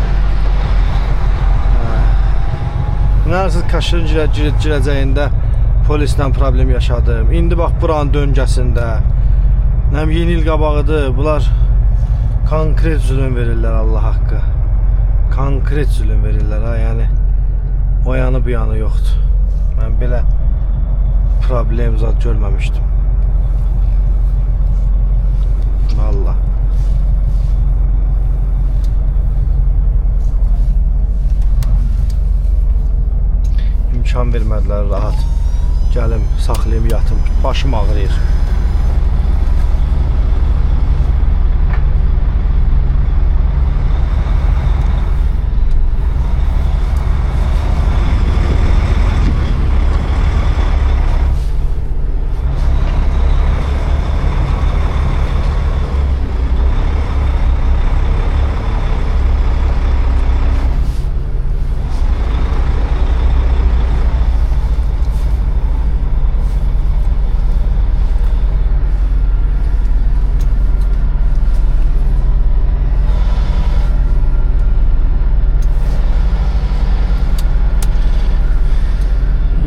Nərsiniz Kaşırın girəcəyində polislə problem yaşadım. İndi bax buranın döngəsində. Nəm yeni il qabağıdır. Bunlar konkret zülüm verirlər Allah haqqı. Konkret zülüm verirlər ha, yəni o yanı bu yanı yoxdur. Mən belə problem zat görməmişdim. Vallahi. imkan vermədilər rahat. Gəlim, saxlayım, yatım. Başım ağrıyır.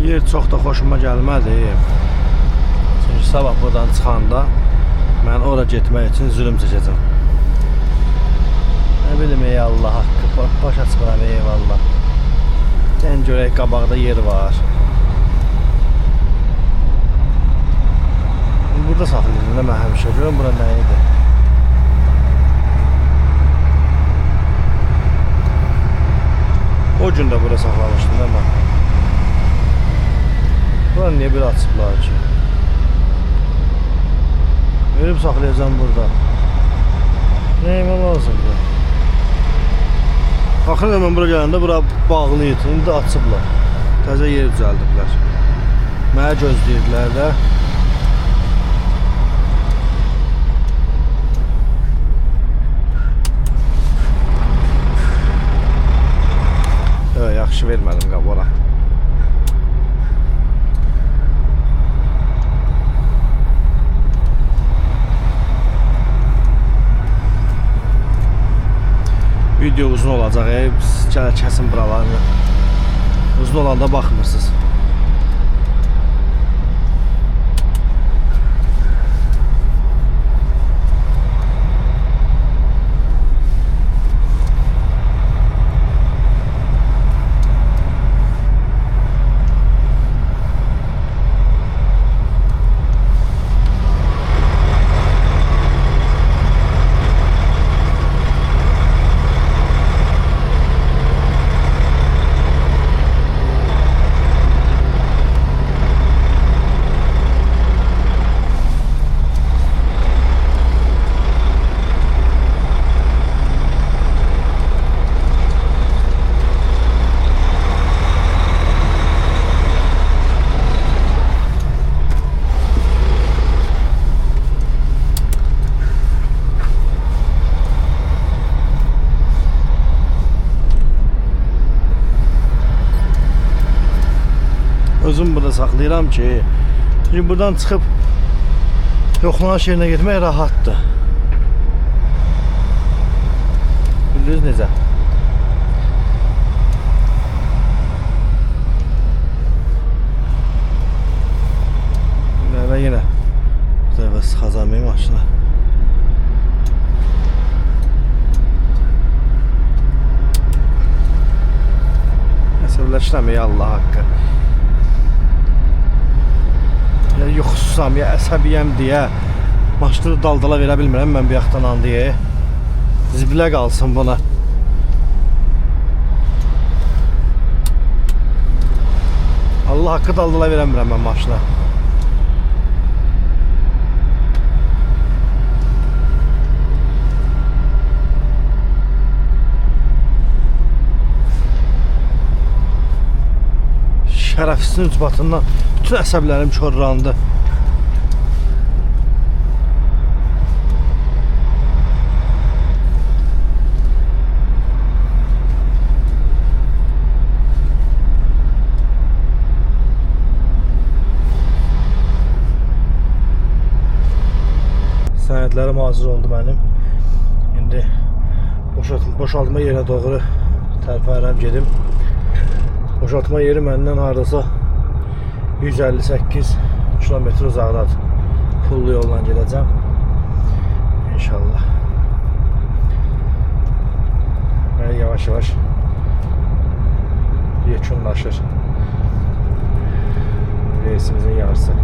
Yer çox da xoşuma gəlmədi. Çünki sabah buradan çıxanda mən ora getmək üçün zülüm çəkəcəm. Nə bilim, ey Allah haqqı, başa çıxıram, eyvallah. Sən görək, qabaqda yer var. Burada saxlayırdım da mən həmişə. Görüm bura nə idi? O gün də bura saxlamışdım da mən. Buranı niye böyle açıblar ki? Verip saxlayacağım burada. Neyime lazımdır? Axırda mən bura gələndə bura bağlıydı. İndi açıblar. Təzə yer düzəldiblər. Mənə gözləyirdilər də. Yaxşı vermədim qabora. Video uzun olacaq, gələ kəsin buralarını. Uzun olanda baxmırsınız. Özüm burada saxlayıram ki, çünki buradan çıxıb yoxlanış yerinə getmək rahatdır. Bildiniz necə? Və yenə bu tərəfə sıxacam maşına. Əsəbləşirəm, ey Allah haqqı. Ya yuxusuzam, ya əsəbiyəm deyə maşını daldala verə bilmirəm mən bir yaxdan deyə. Zibilə qalsın buna. Allah haqqı daldala verəmirəm mən maşına. Şərəfsizin ucbatından bütün əsəblərim körrandı. Sənədlərim hazır oldu mənim. İndi boşaltma yerinə doğru tərpənirəm gedim. Boşaltma yeri məndən hardasa 158 kilometre uzaqdadır. Pullu yolla gedəcəm. İnşallah. Və yavaş-yavaş yekunlaşır reisimizin yarısı.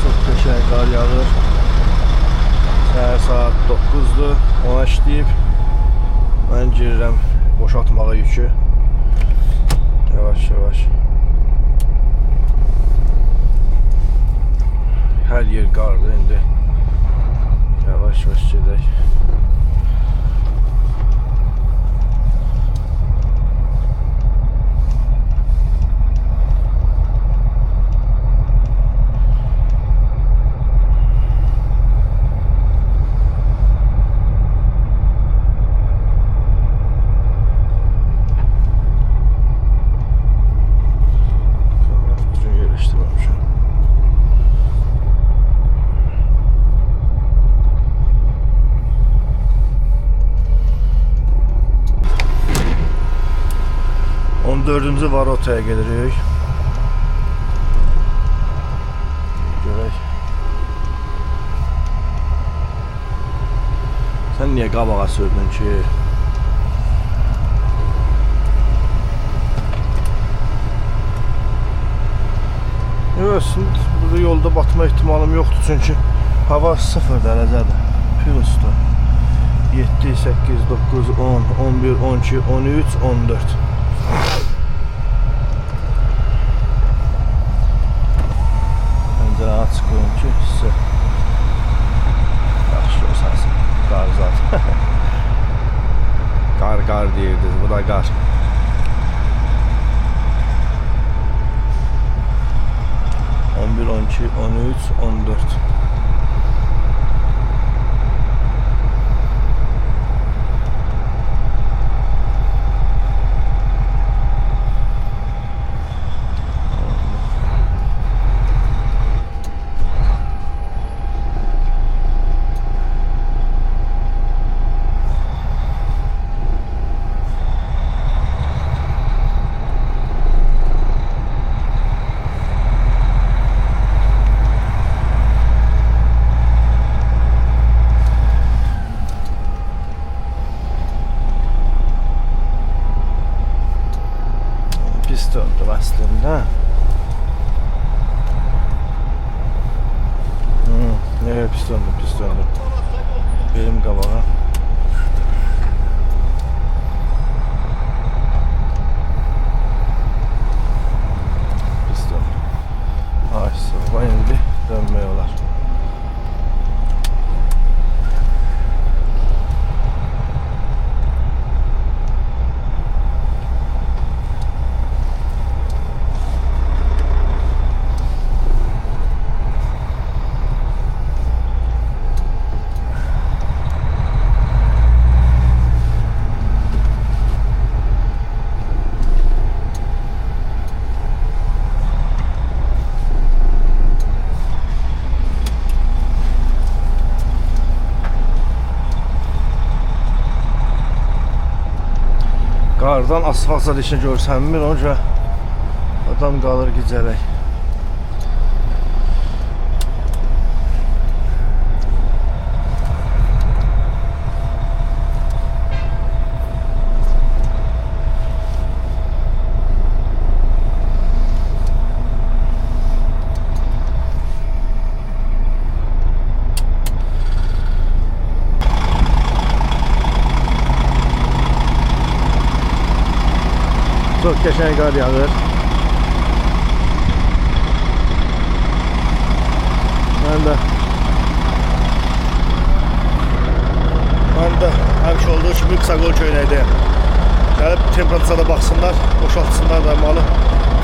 Çox qəşəng qar yağır. Səhər saat 9-dur. Ona işləyib. Mən girirəm boşaltmağa yükü. Yavaş yavaş. Her yer qarlı indi. Yavaş yavaş gedək. Düzgün yerləşdirməmişəm. Dördüncü varotaya gelirik. Görək. Sən niyə qabağa sürdün ki? Evet, burada yolda batma ihtimalım yoxdur çünki hava 0 dərəcədir. Plusdur. 7, 8, 9, 10, 11, 12, 13, 14. Pəncərəni açıq qoyum ki, sizə yaxşı görsənsin. Qar zat. Qar deyirdiniz, bu da qar. On bir, 12, 13, 14. Pis döndüm aslında. Evet, pis döndüm. Benim qabağa. Pis döndüm. Ay sabah indi dönmək olar. Qardan asfalt zadişini görsənmir, ona görə adam qalır gicələk. Çok qəşəng qar yağır. Mən də həmişə olduğu kimi Qısaqol köynəkdəyim. Gəlib temperaturada baxsınlar, boşaltsınlar da malı,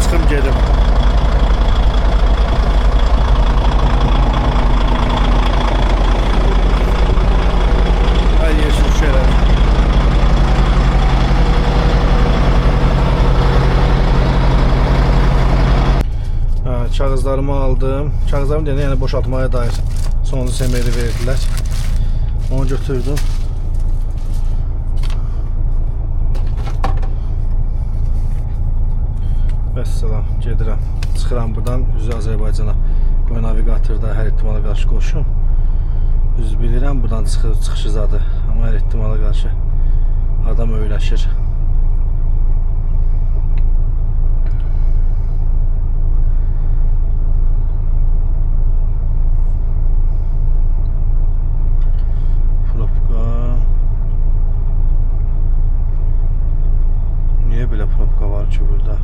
çıxım gedim. Hər yer sürüşərək. Kağızlarımı aldım. Kağızlarımı deyəndə yəni boşaltmaya dair sonuncu semeri verdilər. Onu götürdüm. Vəssalam, gedirəm. Çıxıram buradan üzü Azərbaycana. Bu navigatorda hər ehtimala qarşı qoşum. Düz bilirəm, buradan çıxışı zadı. Amma hər ehtimala qarşı adam öyləşir. Niye böyle propka var? var ki burada?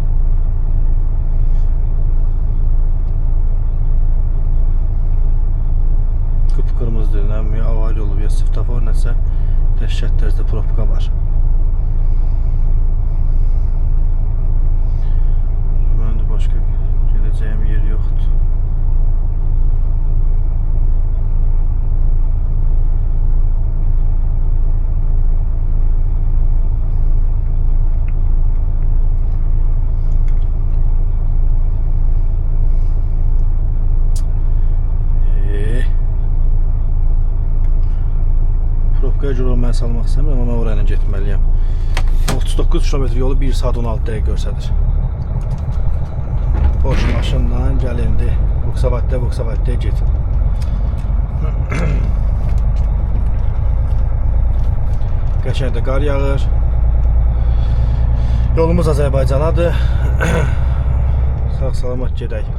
Qıpqırmızıdır, nəmi avariya olub ya svetofor nəsə dəhşət dərəcədə probka var. Məndə başqa gedəcəyim yer yoxdur. Probkaya görə mən salmaq istəmirəm, amma oraya getməliyəm. 39 km yolu 1 saat 16 dəqiqə göstərir. Boş maşınla gəl indi. Buxavatda get. Qəşəng də qar yağır. Yolumuz Azərbaycanadır. Sağ-salamat gedək.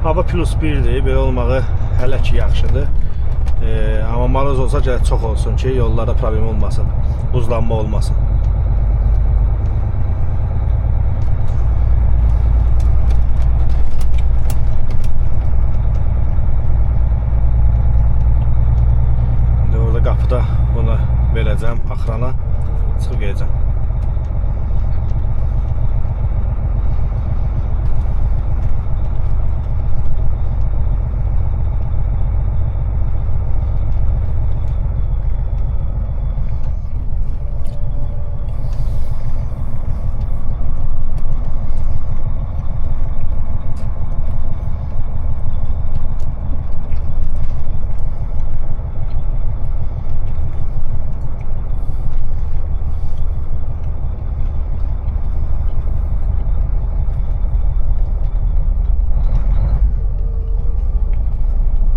Hava +1'dir, belə olmağı hələ ki yaxşıdır. Amma moroz olsa gərək çox olsun ki, yollarda problem olmasın, buzlanma olmasın. İndi orada qapıda bunu verəcəm axrana, çıxıb gedəcəm.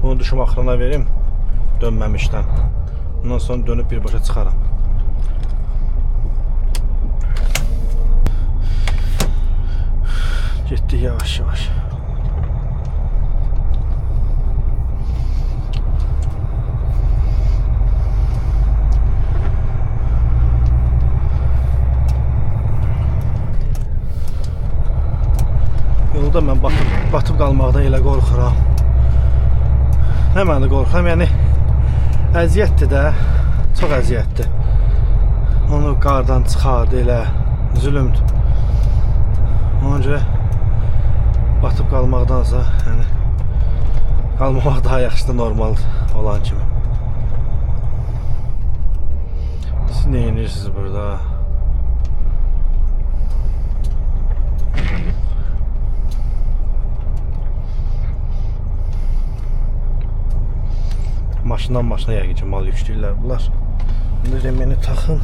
Bunu düşüm axırına verim, dönməmişdən. Ondan sonra dönüb birbaşa çıxaram. Getdik yavaş-yavaş. Yolda mən batıb qalmaqdan elə qorxuram. Hemen de qorxuram, yəni əziyyətdir də, çox əziyyətdir. Onu qardan çıxardı elə, zülümdür. Ona görə batıb qalmaqdansa, yəni qalmamaq daha yaxşıdır normal olan kimi. Siz nə edirsiniz burada? Maşından maşına yəqin mal yükləyirlər bunlar. İndi remeni taxın.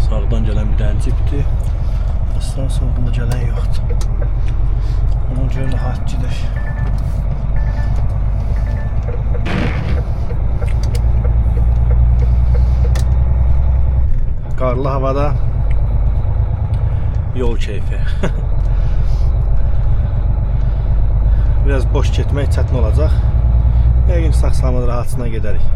Sağdan gələn bir dənə cipdir. Aslan solunda gələn yoxdur. Ona görə rahat gedək. Qarlı havada yol keyfi. Biraz boş getmək çətin olacaq. Yəqin sağ-salamat rahatçına gedərik.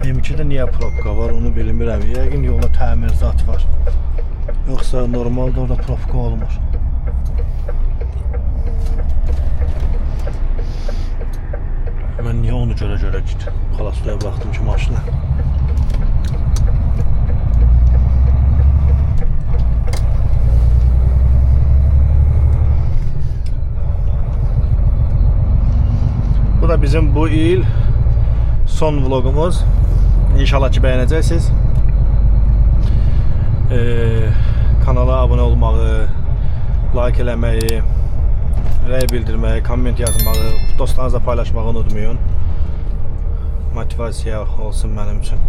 M2'də niyə probka var onu bilmirəm. Yəqin yolda təmirzat var. Yoxsa normalda orada probka olmur. Mən niyə onu görə git? Xalastoya baxdım ki maşına. Bu da bizim bu il son vlogumuz. İnşallah ki bəyənəcəksiniz. Kanala abunə olmağı, like eləməyi, rəy bildirməyi, komment yazmağı, dostlarınızla paylaşmağı unutmayın. Motivasiya olsun mənim üçün.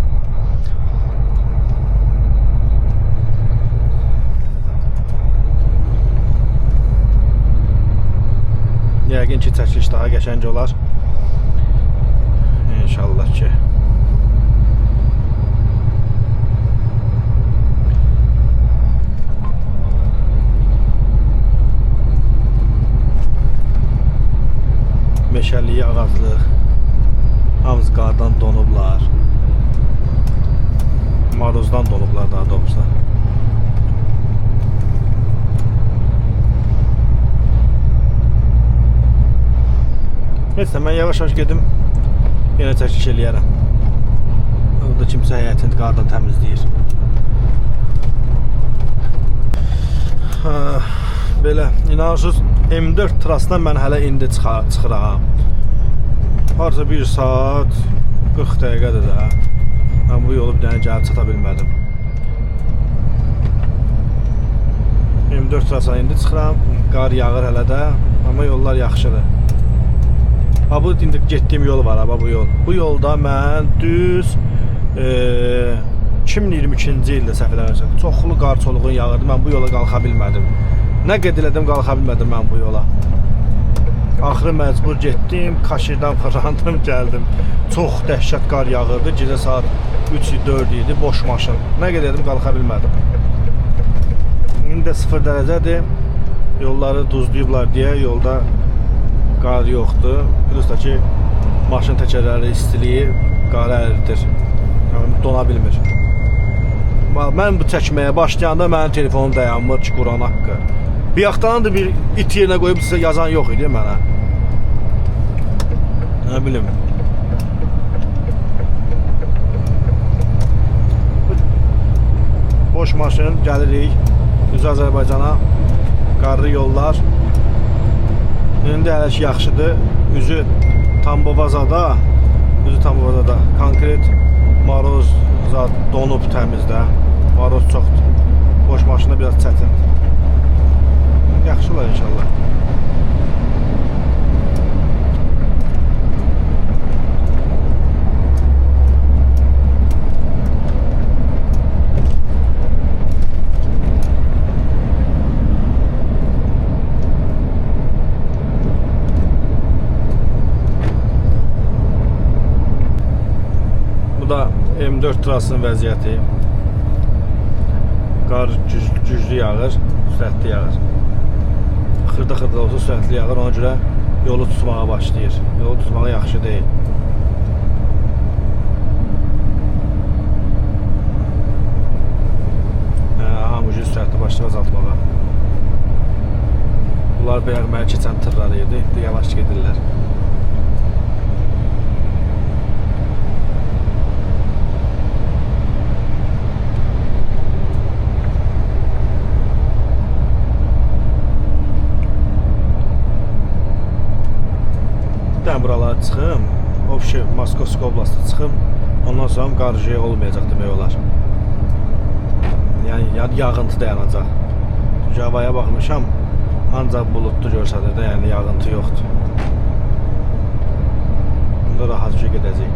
Yəqin ki, çəkiliş daha qəşəng olar. İnşallah ki. Meşəliyi ağaclıq. Hamısı qardan donublar. Maruzdan donublar daha doğrusu. Neyse, mən yavaş-yavaş gedim. Yenə çəkiliş eləyərəm. Orada kimsə həyətini qardan təmizləyir. Belə, inanırsınız, M4 trasdan mən hələ indi çıxıram. Harca 1 saat 40 dəqiqədir də. Mən bu yolu bir dənə gəlib çata bilmədim. M4 trasdan indi çıxıram. Qar yağır hələ də. Amma yollar yaxşıdır. Bu indi getdiyim yol var, bu yol. Bu yolda mən düz 2022-ci ildə səhv eləmirəm. Çoxlu qar çoluğun yağırdı. Mən bu yola qalxa bilmədim. Nə qeyd elədim, qalxa bilmədim mən bu yola. Axırı məcbur getdim, Kaşirdən fırlandım, gəldim. Çox dəhşət qar yağırdı. Gecə saat 3-4 idi, boş maşın. Nə qeyd elədim, qalxa bilmədim. İndi də 0 dərəcədir. Yolları duzlayıblar deyə yolda qar yoxdur. Plus da ki, maşın təkərləri istiliyi qarı əridir. Yəni, dona bilmir. Mən bu çəkməyə başlayanda mənim telefonum dayanmır ki, Quran haqqı. Bir yaxdan da bir it yerinə qoyub sizə yazan yox idi mənə. Nə bilim. Boş maşın, gəlirik. Düz Azərbaycana. Qarlı yollar. İndi hələ ki yaxşıdır. Üzü Tambovazada konkret maroz donub təmizdə. Maroz çoxdur. Boş maşında biraz çətin. Yaxşı olar inşallah. Bu da M4 trasının vəziyyəti. Qar güclü yağır, sürətli yağır. Xırda-xırda olsa sürətli yağır, ona görə yolu tutmağa başlayır. Yolu tutmağa yaxşı deyil. Hamı sürətli başlayır azaltmağa. Bunlar bayaq mənə keçən tırlar idi, yavaş gedirlər. Buralara çıxım, Moskovski oblastı çıxım, ondan sonra qarıcıya olmayacaq demək olar. Yəni yağıntı dayanacaq. Çünki havaya baxmışam, ancaq buludlu görsədir də, yəni yağıntı yoxdur. Bunda rahatca gedəcək.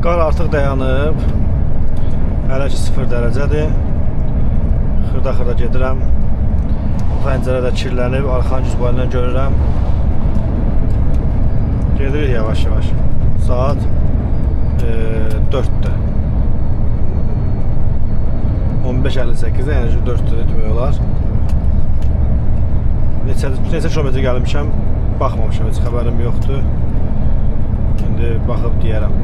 Qar artıq dayanıb. Hələ ki 0 dərəcədir. Xırda-xırda gedirəm. Pəncərədə kirlənib, arxan güzboyundan görürəm. Gedirik yavaş-yavaş. Saat 4-dür. 15:58-də, yəni 4-dür demək olar. Neçə kilometr gəlmişəm, baxmamışam, heç xəbərim yoxdur. İndi baxıb deyərəm.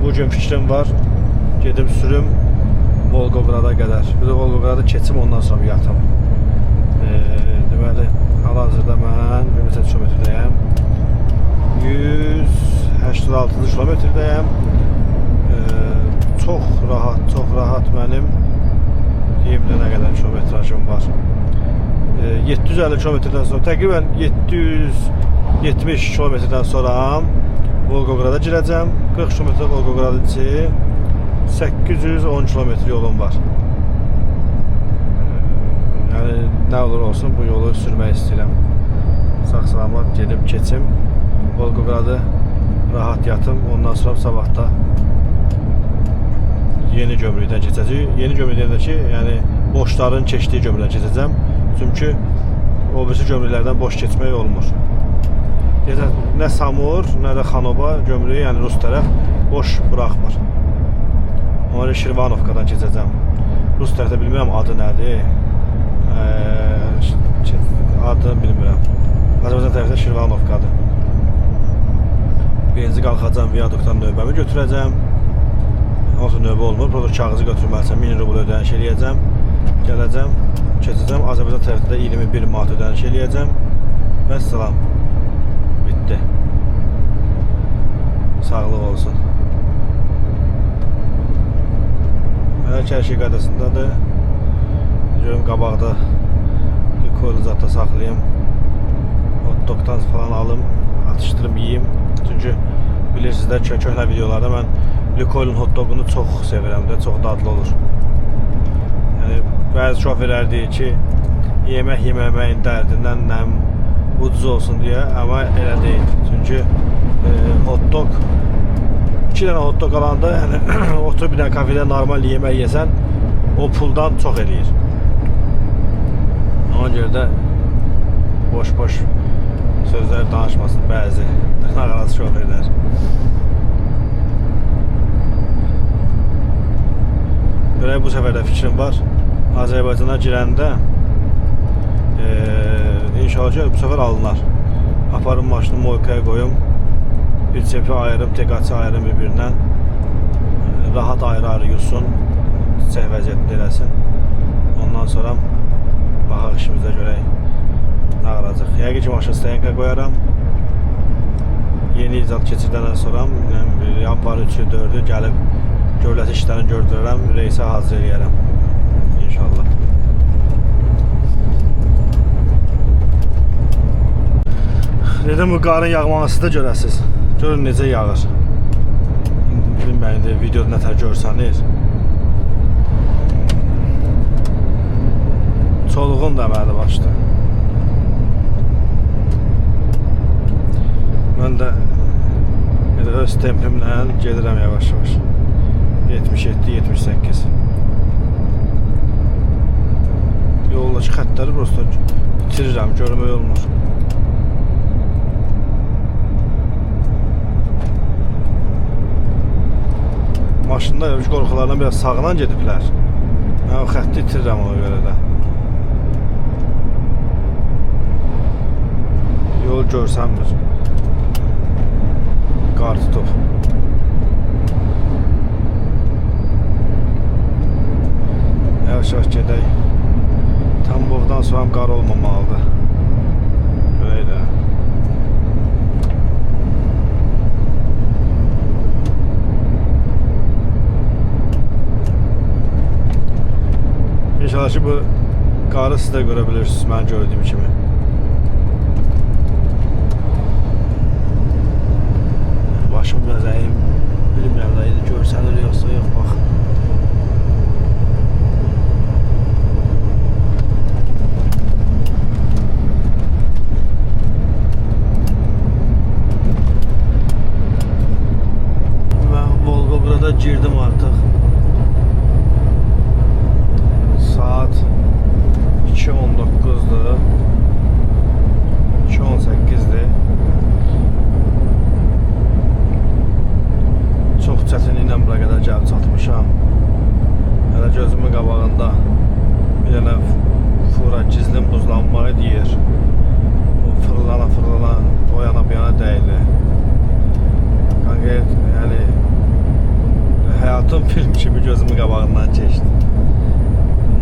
Bugün fikrim var, gedim sürüm Volgograda qədər. Bir də Volgograda keçim, ondan sonra yatım. Deməli, hal-hazırda mən 1 kilometrdəyəm. 186 kilometrdəyəm. Çox rahat mənim deyim də nə qədər kilometrajım var. 750 kilometrdən sonra, təqribən 770 kilometrdən sonra Volgograda girəcəm. 40 km Volgograd içi 810 km yolum var. Yəni nə olur olsun bu yolu sürmək istəyirəm. Sağ-salamat gedib keçim. Volgogradı rahat yatım. Ondan sonra sabahda yeni gömrükdən keçəcəyik. Yeni gömrükdən də ki, yəni boşların keçdiyi gömrükdən keçəcəm. Çünki o birisi gömrüklərdən boş keçmək olmur. Nə Samur, nə də Xanoba gömrüyü, yəni Rus tərəf boş buraxmır. Ona görə Şirvanovkadan keçəcəm. Rus tərəfdə bilmirəm adı nədir. Adını bilmirəm. Azərbaycan tərəfdə Şirvanovkadır. Birinci qalxacam, viadukdan növbəmi götürəcəm. Olsa növbə olmur, burada kağızı götürməlisəm, 1000 rubl ödəniş eləyəcəm. Gələcəm, keçəcəm, Azərbaycan tərəfdə 21 manat ödəniş eləyəcəm. Və salam. Bitdi. Sağlıq olsun. Kərşi qədəsindədir. Görüm qabaqda Likoyl zadda saxlayayım. Hot dogdan falan alım, atışdırım, yiyeyim. Çünki bilirsiniz də köhnə videolarda mən Likoylun hot dogunu çox sevirəm də, çox dadlı olur. Yəni bəzi şoferlər deyir ki, yemək yeməməyin dərdindən nəm ucuz olsun deyə, amma elə deyil. Çünki hot dog 2 dənə hot dog alanda, yəni oturub bir dənə kafedə normal yemək yesən, o puldan çox eləyir. Ona görə də boş-boş sözlər danışmasın bəzi dırnaqarası şoferlər. Görək, bu səfər də fikrim var. Azərbaycana girəndə inşallah ki, bu səfər alınar. Aparım maşını moykaya qoyum. Bir çepi ayırım, tekatçı ayırım bir-birindən. Rahat ayrı-ayrı yutsun. Çiçək vəziyyətində eləsin. Ondan sonra baxaq işimizdə görək nə qalacaq. Yəqin ki, maşın stayanka qoyaram. Yeni icad keçirdəndən sonra yanvar 3-ü 4-ü gəlib dövlət işlərini gördürərəm, reysə hazır eləyərəm. İnşallah. Dedim, bu qarın yağmanısı da görəsiz. Görün necə yağır. Bilməyim də videoda nətər görsəniz. Çoluğum da əməli başdı. Mən də öz tempimlə gedirəm yavaş-yavaş. 77-78. Yoldakı xəttləri prosta bitirirəm, görmək olmur. Maşında qorxulardan biraz sağdan gediblər. Mən o xətti itirirəm ona görə də. Yol görsənmir. Qar tutub. Yavaş-yavaş gedək. Tambovdan sonra qar olmamalıdır. Görək də. İnşallah ki, bu qarı siz də görə bilirsiniz, mən gördüyüm kimi. Başım biraz əyim, bilmirəm də, görsənir yoxsa yox, bax. Girdim artıq. Saat 2:19'dur. 2:18'dir. Çox çətinliklə bura qədər gəlib çatmışam. Hələ gözümün qabağında bir dənə fura gizlin buzlanmayı deyir. O fırlana o yana bir yana dəydi. Konkret, yəni həyatım film kimi gözümün qabağından keçdi.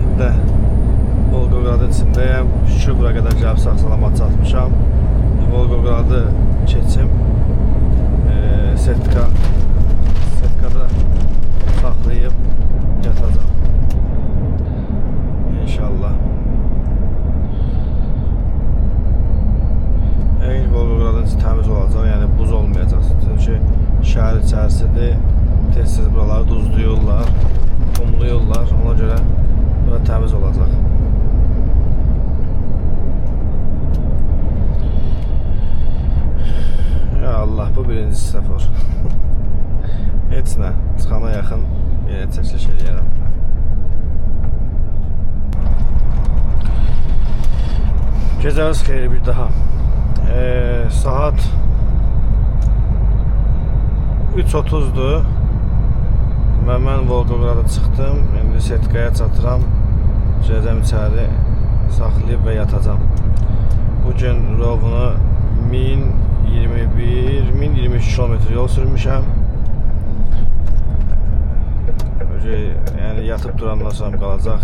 İndi də Volqoqradı içindəyəm. Şükür bura qədər gəlib sağ-salamat çatmışam. Volqoqradı keçim. Setkada saxlayıb yatacam. İnşallah. Yəqin Volqoqradın içi təmiz olacaq, yəni buz olmayacaq. Çünki şəhər içərisidir. Tez-tez buraları duzluyurlar, kumluyurlar. Ona görə bura təmiz olacaq. Ya Allah, bu birinci birinci səfər. Heç nə, çıxana yaxın yenə çəkiliş eləyərəm. Gecəniz xeyir bir daha. Saat 3:30'dur. Mən Volqograda çıxdım. İndi Setkaya çatıram. Girəcəm içəri, saxlayıb və yatacam. Bugün Rovunu 1023 kilometr yol sürmüşəm. Yəni yatıp durandan sonra qalacaq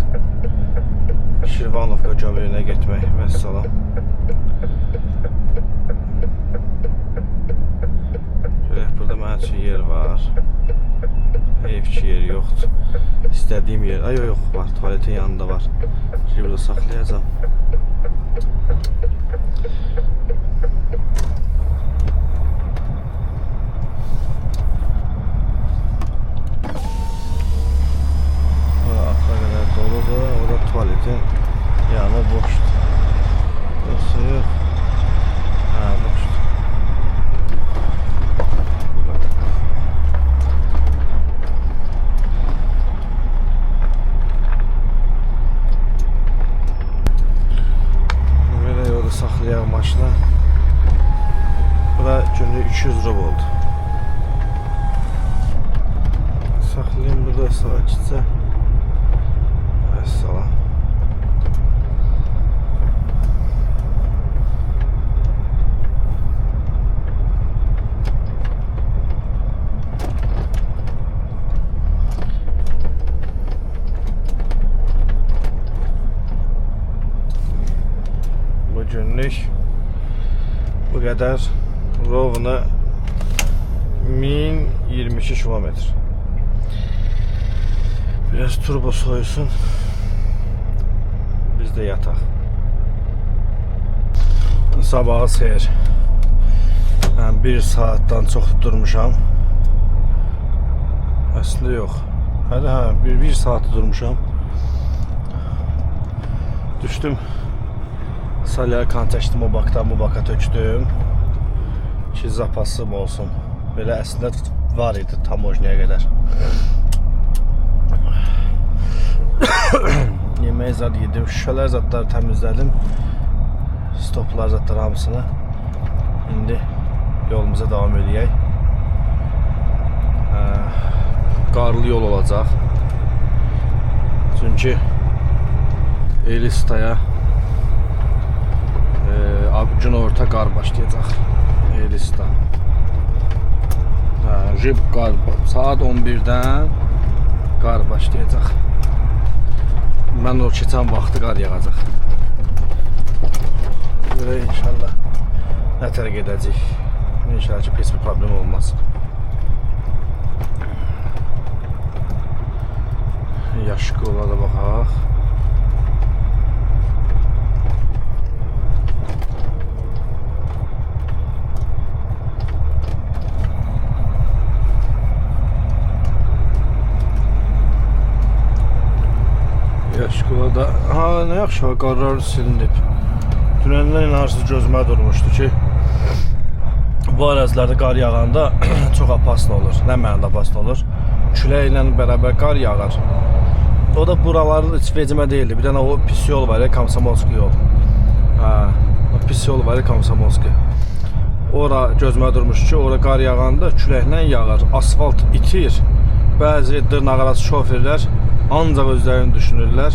Şirvanovka gömrüyünə getmək. Vəssalam. Görək, burada mənim üçün yer var. Ev ki yer yoxdur. İstədiyim yer. Ay yox var. Tuvaletin yanında var. Şimdi burada saxlayacağam. Atla qədər doludur. Orada tuvaletin yanı boşdur. Yoxsa yox. Hə, boşdur. Belə yolda saxlayaq maşına. Bura günlük 200 rubl oldu. Saxlayayım burada sakitcə. Vəssalam. Bugünlük bu qədər. Rovna 1022 kilometr. Biraz turbo soyusun. Biz de yataq. Sabahı xeyir. Ben 1 saatdən çox durmuşam. Əslində yox. Hə, bir saat durmuşam. Düşdüm. Salyakan çəkdim, o baka tökdüm. Ki zapasım olsun. Belə əslində var idi tamojniyə qədər. Yemək zad yedim, şüşələr zadları təmizlədim. Stoplar zadları hamısını. İndi yolumuza davam edək. Qarlı yol olacaq. Çünki Elistaya gün orta qar başlayacaq. Elista. Jip qar saat 11-dən qar başlayacaq. Mən o keçən vaxtı qar yağacaq. Görə inşallah nətər gedəcək. İnşallah ki pis bir problem olmaz. Yaşqola da baxaq. Yaşqolada nə yaxşı qarlar silinib. Dünəndən arsız gözümə durmuşdu ki bu ərazilərdə qar yağanda çox apaslı olur. Nə mənada apaslı olur? Külək ilə bərabər qar yağar. O da buraların heç vecimə deyildi. Bir dənə o pis yol var ya, Komsomolski yol. O pis yol var ya, Komsomolski. Ora gözümə durmuş ki, ora qar yağanda küləklə yağar. Asfalt itir. Bəzi dırnaqarası şoferlər ancaq özlərini düşünürlər.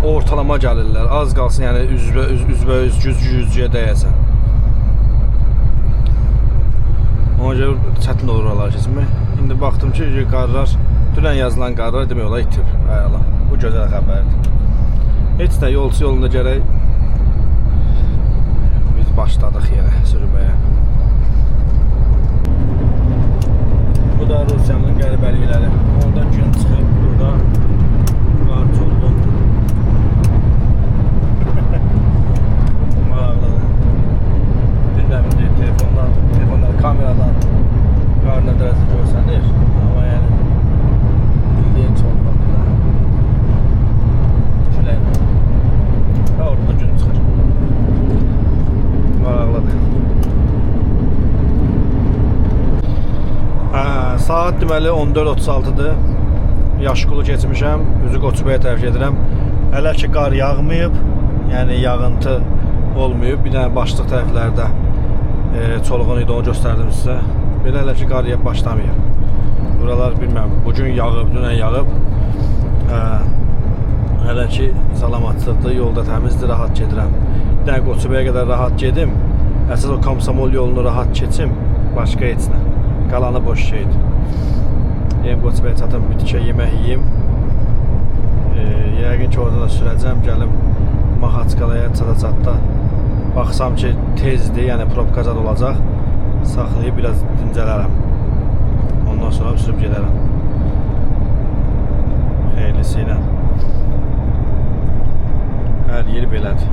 Ortalama gəlirlər. Az qalsın, yəni üzbəüz güzgüyə dəyəsən. Ona görə çətin olur oralar keçmək. İndi baxdım ki, qarlar, dünən yazılan qarlar demək olar itib. Ay Allah, bu gözəl xəbərdir. Heç də yolçu yolunda gərək biz başladıq yenə sürməyə. Bu da Rusiyanın qəribəlikləri. Orada gün çıxıb, burada qar çolunub. Maraqlıdır. Dinləmində telefondan, kameradan qar nə dərəcə görsənir. Amma yəni bildiyin çolunubdur. Külək. Və orada gün çıxır. Maraqlıdır. deməli 14:36-dır. Yaşqulu keçmişəm, üzü Qoçubəyə tərəf gedirəm. Hələ ki qar yağmayıb, yəni yağıntı olmayıb. Bir dənə başlıq tərəflərdə çoluğun idi, onu göstərdim sizə. Belə hələ ki qar yağıb başlamayıb. Buralar bilmirəm, bugün yağıb, dünən yağıb. Hələ ki salamatlıqdır, yolda təmizdir, rahat gedirəm. Bir dənə Qoçubəyə qədər rahat gedim. Əsas o Komsomol yolunu rahat keçim, başqa heç nə. Qalanı boş şeydir. Yem Qoçubəyə çatım, bir tikə yemək yeyim. Yəqin ki orada da sürəcəm, gəlim Maxaçqalaya çata-çatda. Baxsam ki tezdir, yəni probka zad olacaq. Saxlayıb biraz dincələrəm. Ondan sonra sürüb gedərəm. Xeylisi ilə. Hər yer belədir.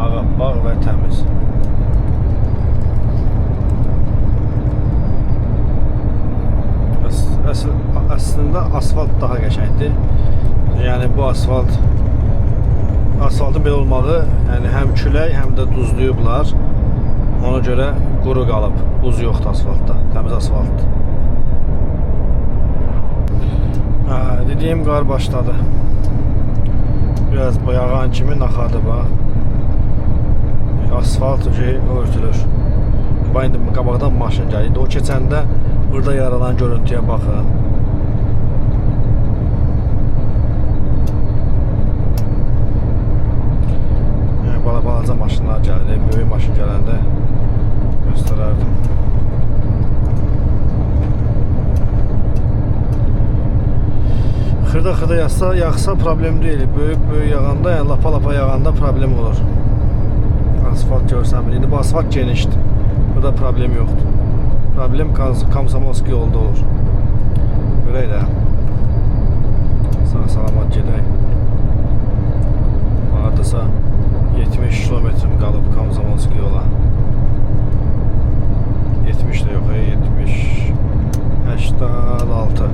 Ağappaq və təmiz. Əslində asfalt daha qəşəngdir. Yəni bu asfaltın belə olmağı, yəni həm külək, həm də duzluyublar. Ona görə quru qalıb. Buz yoxdur asfaltda. Təmiz asfaltdır. Dediyim qar başladı. Biraz yağan kimi naxadı bax. Asfalt örtülür. Bax indi qabaqdan maşın gəlirdi. O keçəndə burada yaranan görüntüyə baxın. Balaca maşınlar gəlir, böyük maşın gələndə göstərərdim. Xırda yağsa problem deyil. Böyük yağanda, yəni lapa yağanda problem olur. Asfalt görsəm, indi bu asfalt genişdir. Burada problem yoxdur. Problem Komsomolski yolda olur. Görək də. Sağ-salamat gedək. Hardasa 70 kilometrim qalıb Komsomolski yola. 70 də yox, 86.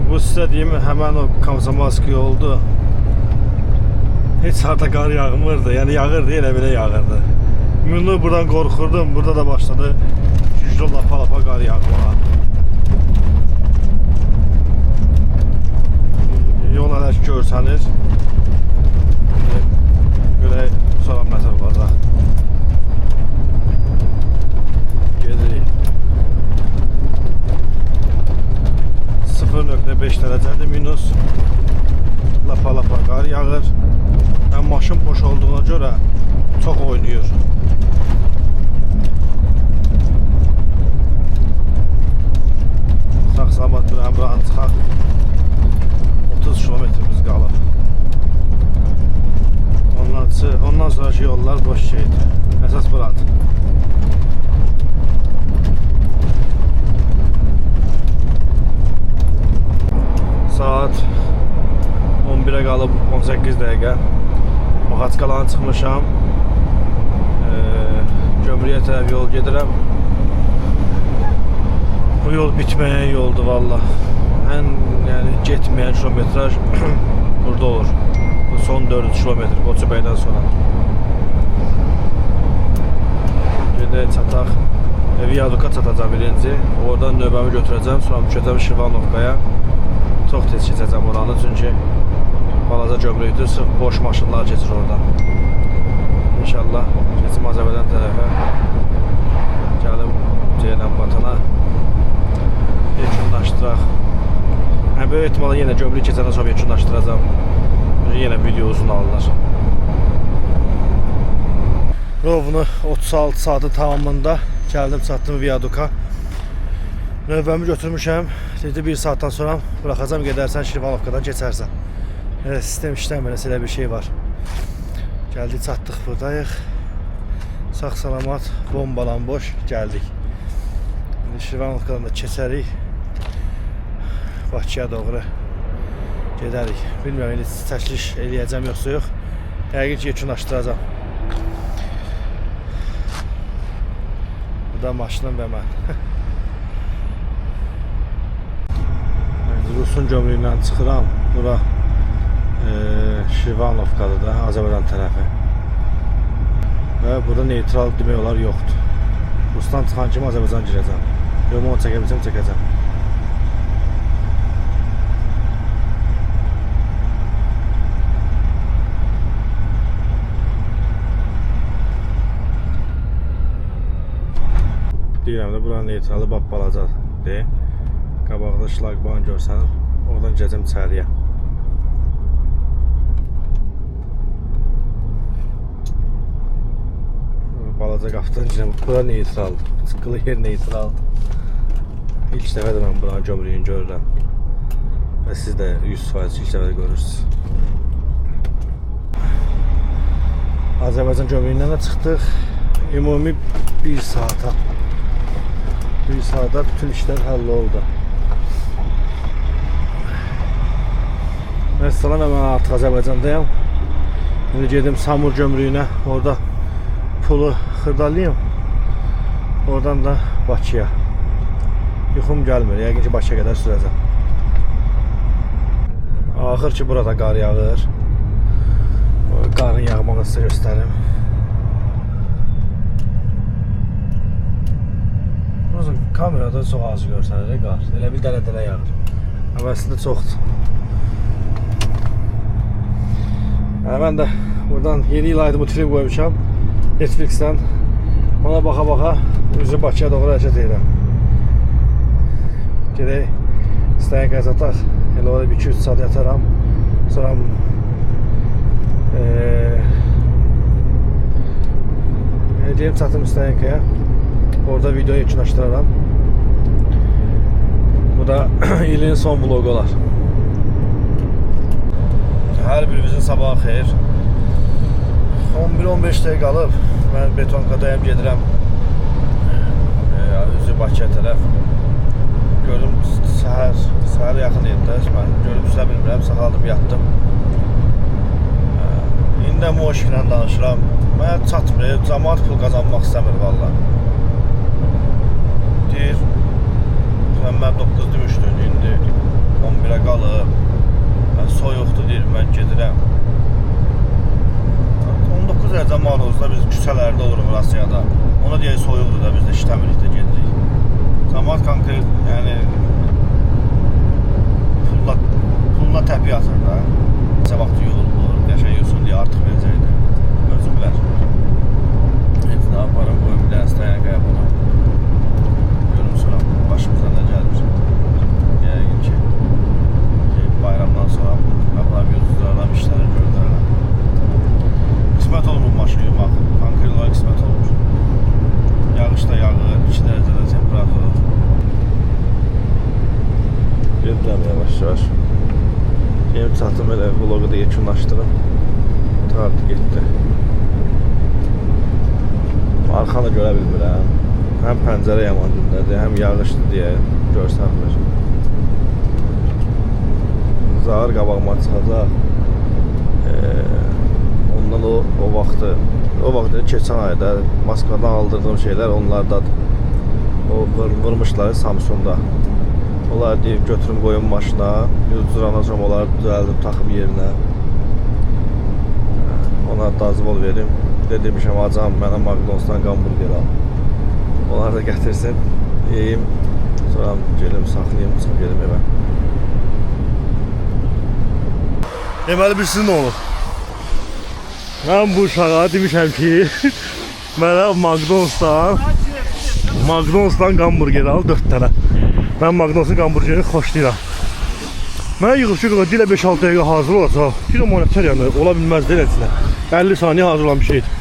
Bu sizə deyim, həmən o Komsomolski yoldu. Heç harda qar yağmırdı, yəni yağırdı, elə belə yağırdı. Ümumlu buradan qorxurdum, burada da başladı güclü lapa qar yağmağa. Yol hələ ki görsəniz, görək sonra mətər olacaq. Gedirik. 0.5 dərəcədir minus. Lapa qar yağır. Maşın boş olduğuna görə çox oynayır. Sağ-salamat duraq, buranı çıxaq. 30 kilometrimiz qalıb. Ondan sonraki yollar boş şeydir. Əsas buradır. Saat 11'ə qalıb 18 dəqiqə. Maxaçqalanı çıxmışam. Gömrüyə tərəf yol gedirəm. Bu yol bitməyən yoldur valla. Ən yəni getməyən kilometraj burada olur. Bu son 400 kilometr Qoçubəydən sonra. Gedək çataq. Viaduka çatacam birinci. Oradan növbəmi götürəcəm. Sonra düşəcəm Şirvanovkaya. Çox tez keçəcəm oranı çünki balaca gömrükdür, sırf boş maşınlar keçir oradan. İnşallah keçim Azərbaycan tərəfə gəlim Ceylan Batana yekunlaşdıraq. Böyük ehtimalla yenə gömrük keçəndən sonra yekunlaşdıracam. Yenə video uzun alınır. Rovnu 36 saatın tamamında gəldim, çatdım viaduka. Növbəmi götürmüşəm. Dedi 1 saatdan sonra bıraxacam, gedərsən Şirvanovkadan keçərsən. Sistem işləmir, elə bir şey var. Gəldik, çatdıq, buradayıq. Sağ-salamat, bombalan boş gəldik. İndi Şirvanovkadan da keçərik. Bakıya doğru gedərik. Bilmirəm, indi çəkiliş eləyəcəm yoxsa yox. Yəqin ki, yekunlaşdıracam. Burada maşınım və mən. Rusun gömrüyündən çıxıram. Bura Şirvanovkadır da, Azərbaycan tərəfi. Və burada neytral demək olar yoxdur. Ruslan çıxan kimi Azərbaycan girəcəm. Yox, onu çəkə bilsəm çəkəcəm. Deyirəm də, buranın neytralı bab balacadır. Qabaqda şlaqban görsən, oradan gələcəm içəriyə. Balaca qapıdan girəm, bura neytraldır. Çıxılı yer neytraldır. İlk dəfə də mən buranın gömrüyünü görürəm. Və siz də 100% ilk dəfə də görürsünüz. Azərbaycan gömrüyündən də çıxdıq. Ümumi 1 saata. 1 saata bütün işlər həll oldu. Məsələn, mən artıq Azərbaycandayım. İndi gedim Samur gömrüyünə, orada pulu xırdalayım. Oradan da Bakıya. Yuxum gəlmir, yəqin ki Bakıya qədər sürəcəm. Axır ki burada qar yağır. Qarın yağmağını sizə göstərim. Kamerada çox az görsənir qar. Elə bir dənə yağır. Amma əslində çoxdur. Mən də buradan yeni il aydımı film qoymuşam. Netflix'dən. Ona baxa-baxa üzü Bakıya doğru hərəkət edirəm. Gedək istəyən qəzataq. Elə orada 2-3 saat yataram. Sonra deyim çatım İstəyənkaya. Orada video yekunlaşdıraram. Bu da ilin son vlogu olar. Hər birimizin sabahı xeyir. 11-15 dəqiqə qalıb. Mən betonkadayım, gedirəm üzü Bakıya tərəf. Gördüm səhər yaxın idi. Mən görüb üzə bilmirəm, saxladım, yatdım. İndi də Moşiklə danışıram. Mənə çatmır, cəmaat pul qazanmaq istəmir valla. Deyir, mən 9 demişdim, indi 11'ə qalıb. Soyuqdur, deyir, mən gedirəm. 19 dərəcə maruzda biz küçələrdə oluruq Rusiyada. Ona deyək soyuqdur da, biz də işləmirik də gedirik. Cəmaat konkret, yəni pulla təpiy atır da. Neçə vaxt yolulur, qəşəng yolsun deyə artıq verəcəkdir. Özü bilər. Heç nə yaparım, qoyum bir dənə İstəyənkaya bunu. Görüm sonra başımızdan da gəlir. Yəqin ki, bayramdan sonra yapıram, yulduzlardan işləri gördürürəm. Qismət olmur maşını yumaq, konkret olaraq qismət olmur. Yağış da yağır, 2 dərəcədə temperatur. Gedirəm yavaş-yavaş. Yeni çatım elə vlogu da yekunlaşdırım. Tartı getdi. Arxanı görə bilmirəm. Həm pəncərə yaman gündədir, həm yağışdır deyə görsənmir. Zahır qabağıma çıxacaq. Ondan o vaxtı keçən ayda Moskvadan aldırdığım şeylər onlardadır. O vurmuşlar Samsun'da. Onlar deyib götürüm qoyum maşına, yüzdüranacam, onları düzəldim, taxım yerinə. Ona dazvol verim. Demişəm, acam mənə McDonald'sdan hamburger al. Onları da gətirsin, yeyim. Sonra gelim, saxlayayım, çıxıb gelim evə. Deməli, bilsin nə olur? Mən bu uşağa demişəm ki, mənə McDonald'sdan hamburger al 4 dənə. Mən McDonald'sın hamburgerini xoşlayıram. Mənə yığışıq dilə 5-6 dəqiqə hazır olacaq. Bir monitör yəni, ola bilməz deyil əcinə. 50 saniyə hazır olan bir şeydir.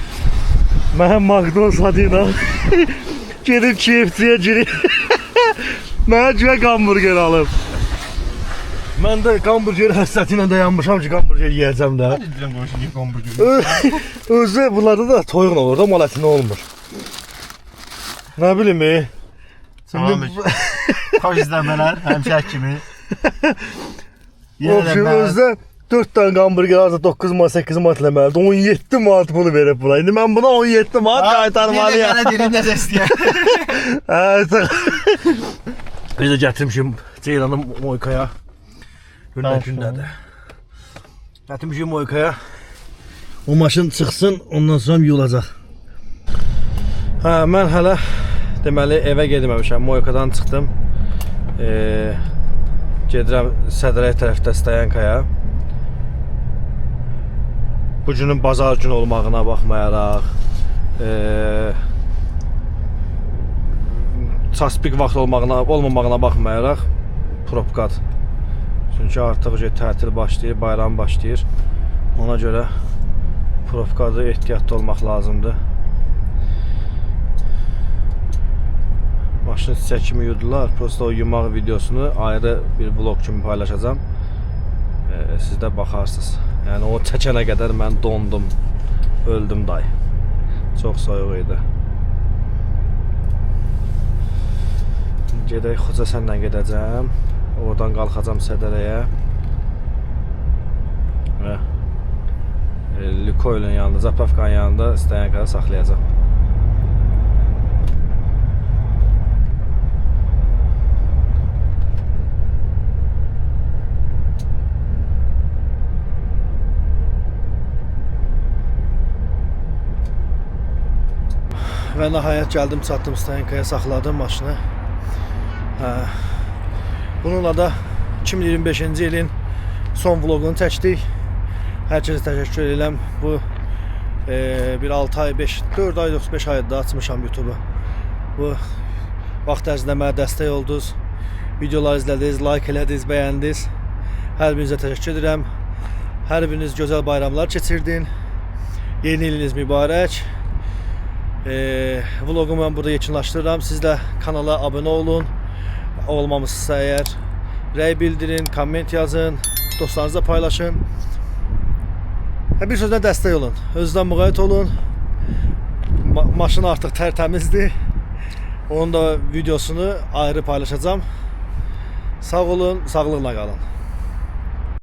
Mən McDonald's adıyla gedib KFC-yə girib. Mənə güya hamburger alıb. Mən də hamburger həssəti ilə dayanmışam ki, hamburger yiyəcəm də. Mən deyirəm qoyuşun ki, hamburger. Özü bunlarda da toyuqla olur da, mal ətinə olmur. Nə bilim, Salam xoş izləmələr, həmişək kimi. Özdə 4 dənə hamburger azı 9 manat, 8 manat eləməlidir. 17 manat pulu verib buna. İndi mən buna 17 manat qaytarmalıyam. Mənə deyirəm, necə istəyər. Biz də gətirmişim Ceylanın Moykaya. Gündən gündədir. Gətirmişik moykaya. O maşın çıxsın, ondan sonra yuyulacaq. Hə, mən hələ deməli evə getməmişəm. Moykadan çıxdım. Gedirəm Sədrəy tərəfdə Stayankaya. Bu günün bazar günü olmağına baxmayaraq, çaspik vaxt olmamağına baxmayaraq probkadır. Çünki artıq tətil başlayır, bayram başlayır. Ona görə probkadır, ehtiyatlı olmaq lazımdır. Maşını çiçək kimi yuydular. Prosta o yumaq videosunu ayrı bir vlog kimi paylaşacağım. Siz də baxarsınız. Yəni o çəkənə qədər mən dondum, öldüm day. Çox soyuq idi. Gedək Xocəsənlə gedəcəm. Oradan qalxacam Sədərəyə. Və Lukoylun yanında, Zapravkanın yanında Stayankada saxlayacağam. Və nəhayət gəldim, çatdım Stayankaya, saxladım maşını. Bununla da 2025-ci ilin son vlogunu çəkdik. Hər kəsə təşəkkür edirəm. Bu bir 6 ay, 4 ay, 5 ayda açmışam YouTube-u. Bu vaxt ərzində mənə dəstək oldunuz. Videolar izlədiniz, like elədiniz, bəyəndiniz. Hər birinizə təşəkkür edirəm. Hər biriniz gözəl bayramlar keçirdin. Yeni iliniz mübarək. Vlogumu mən burada yekunlaşdırıram. Siz də kanala abunə olun. Olmamışsa əgər rəy bildirin, komment yazın, dostlarınızla paylaşın. Bir sözlə dəstək olun. Özünüzdən müğayət olun. Maşın artıq tərtəmizdir. Onun da videosunu ayrı paylaşacağım. Sağ olun, sağlıqla qalın.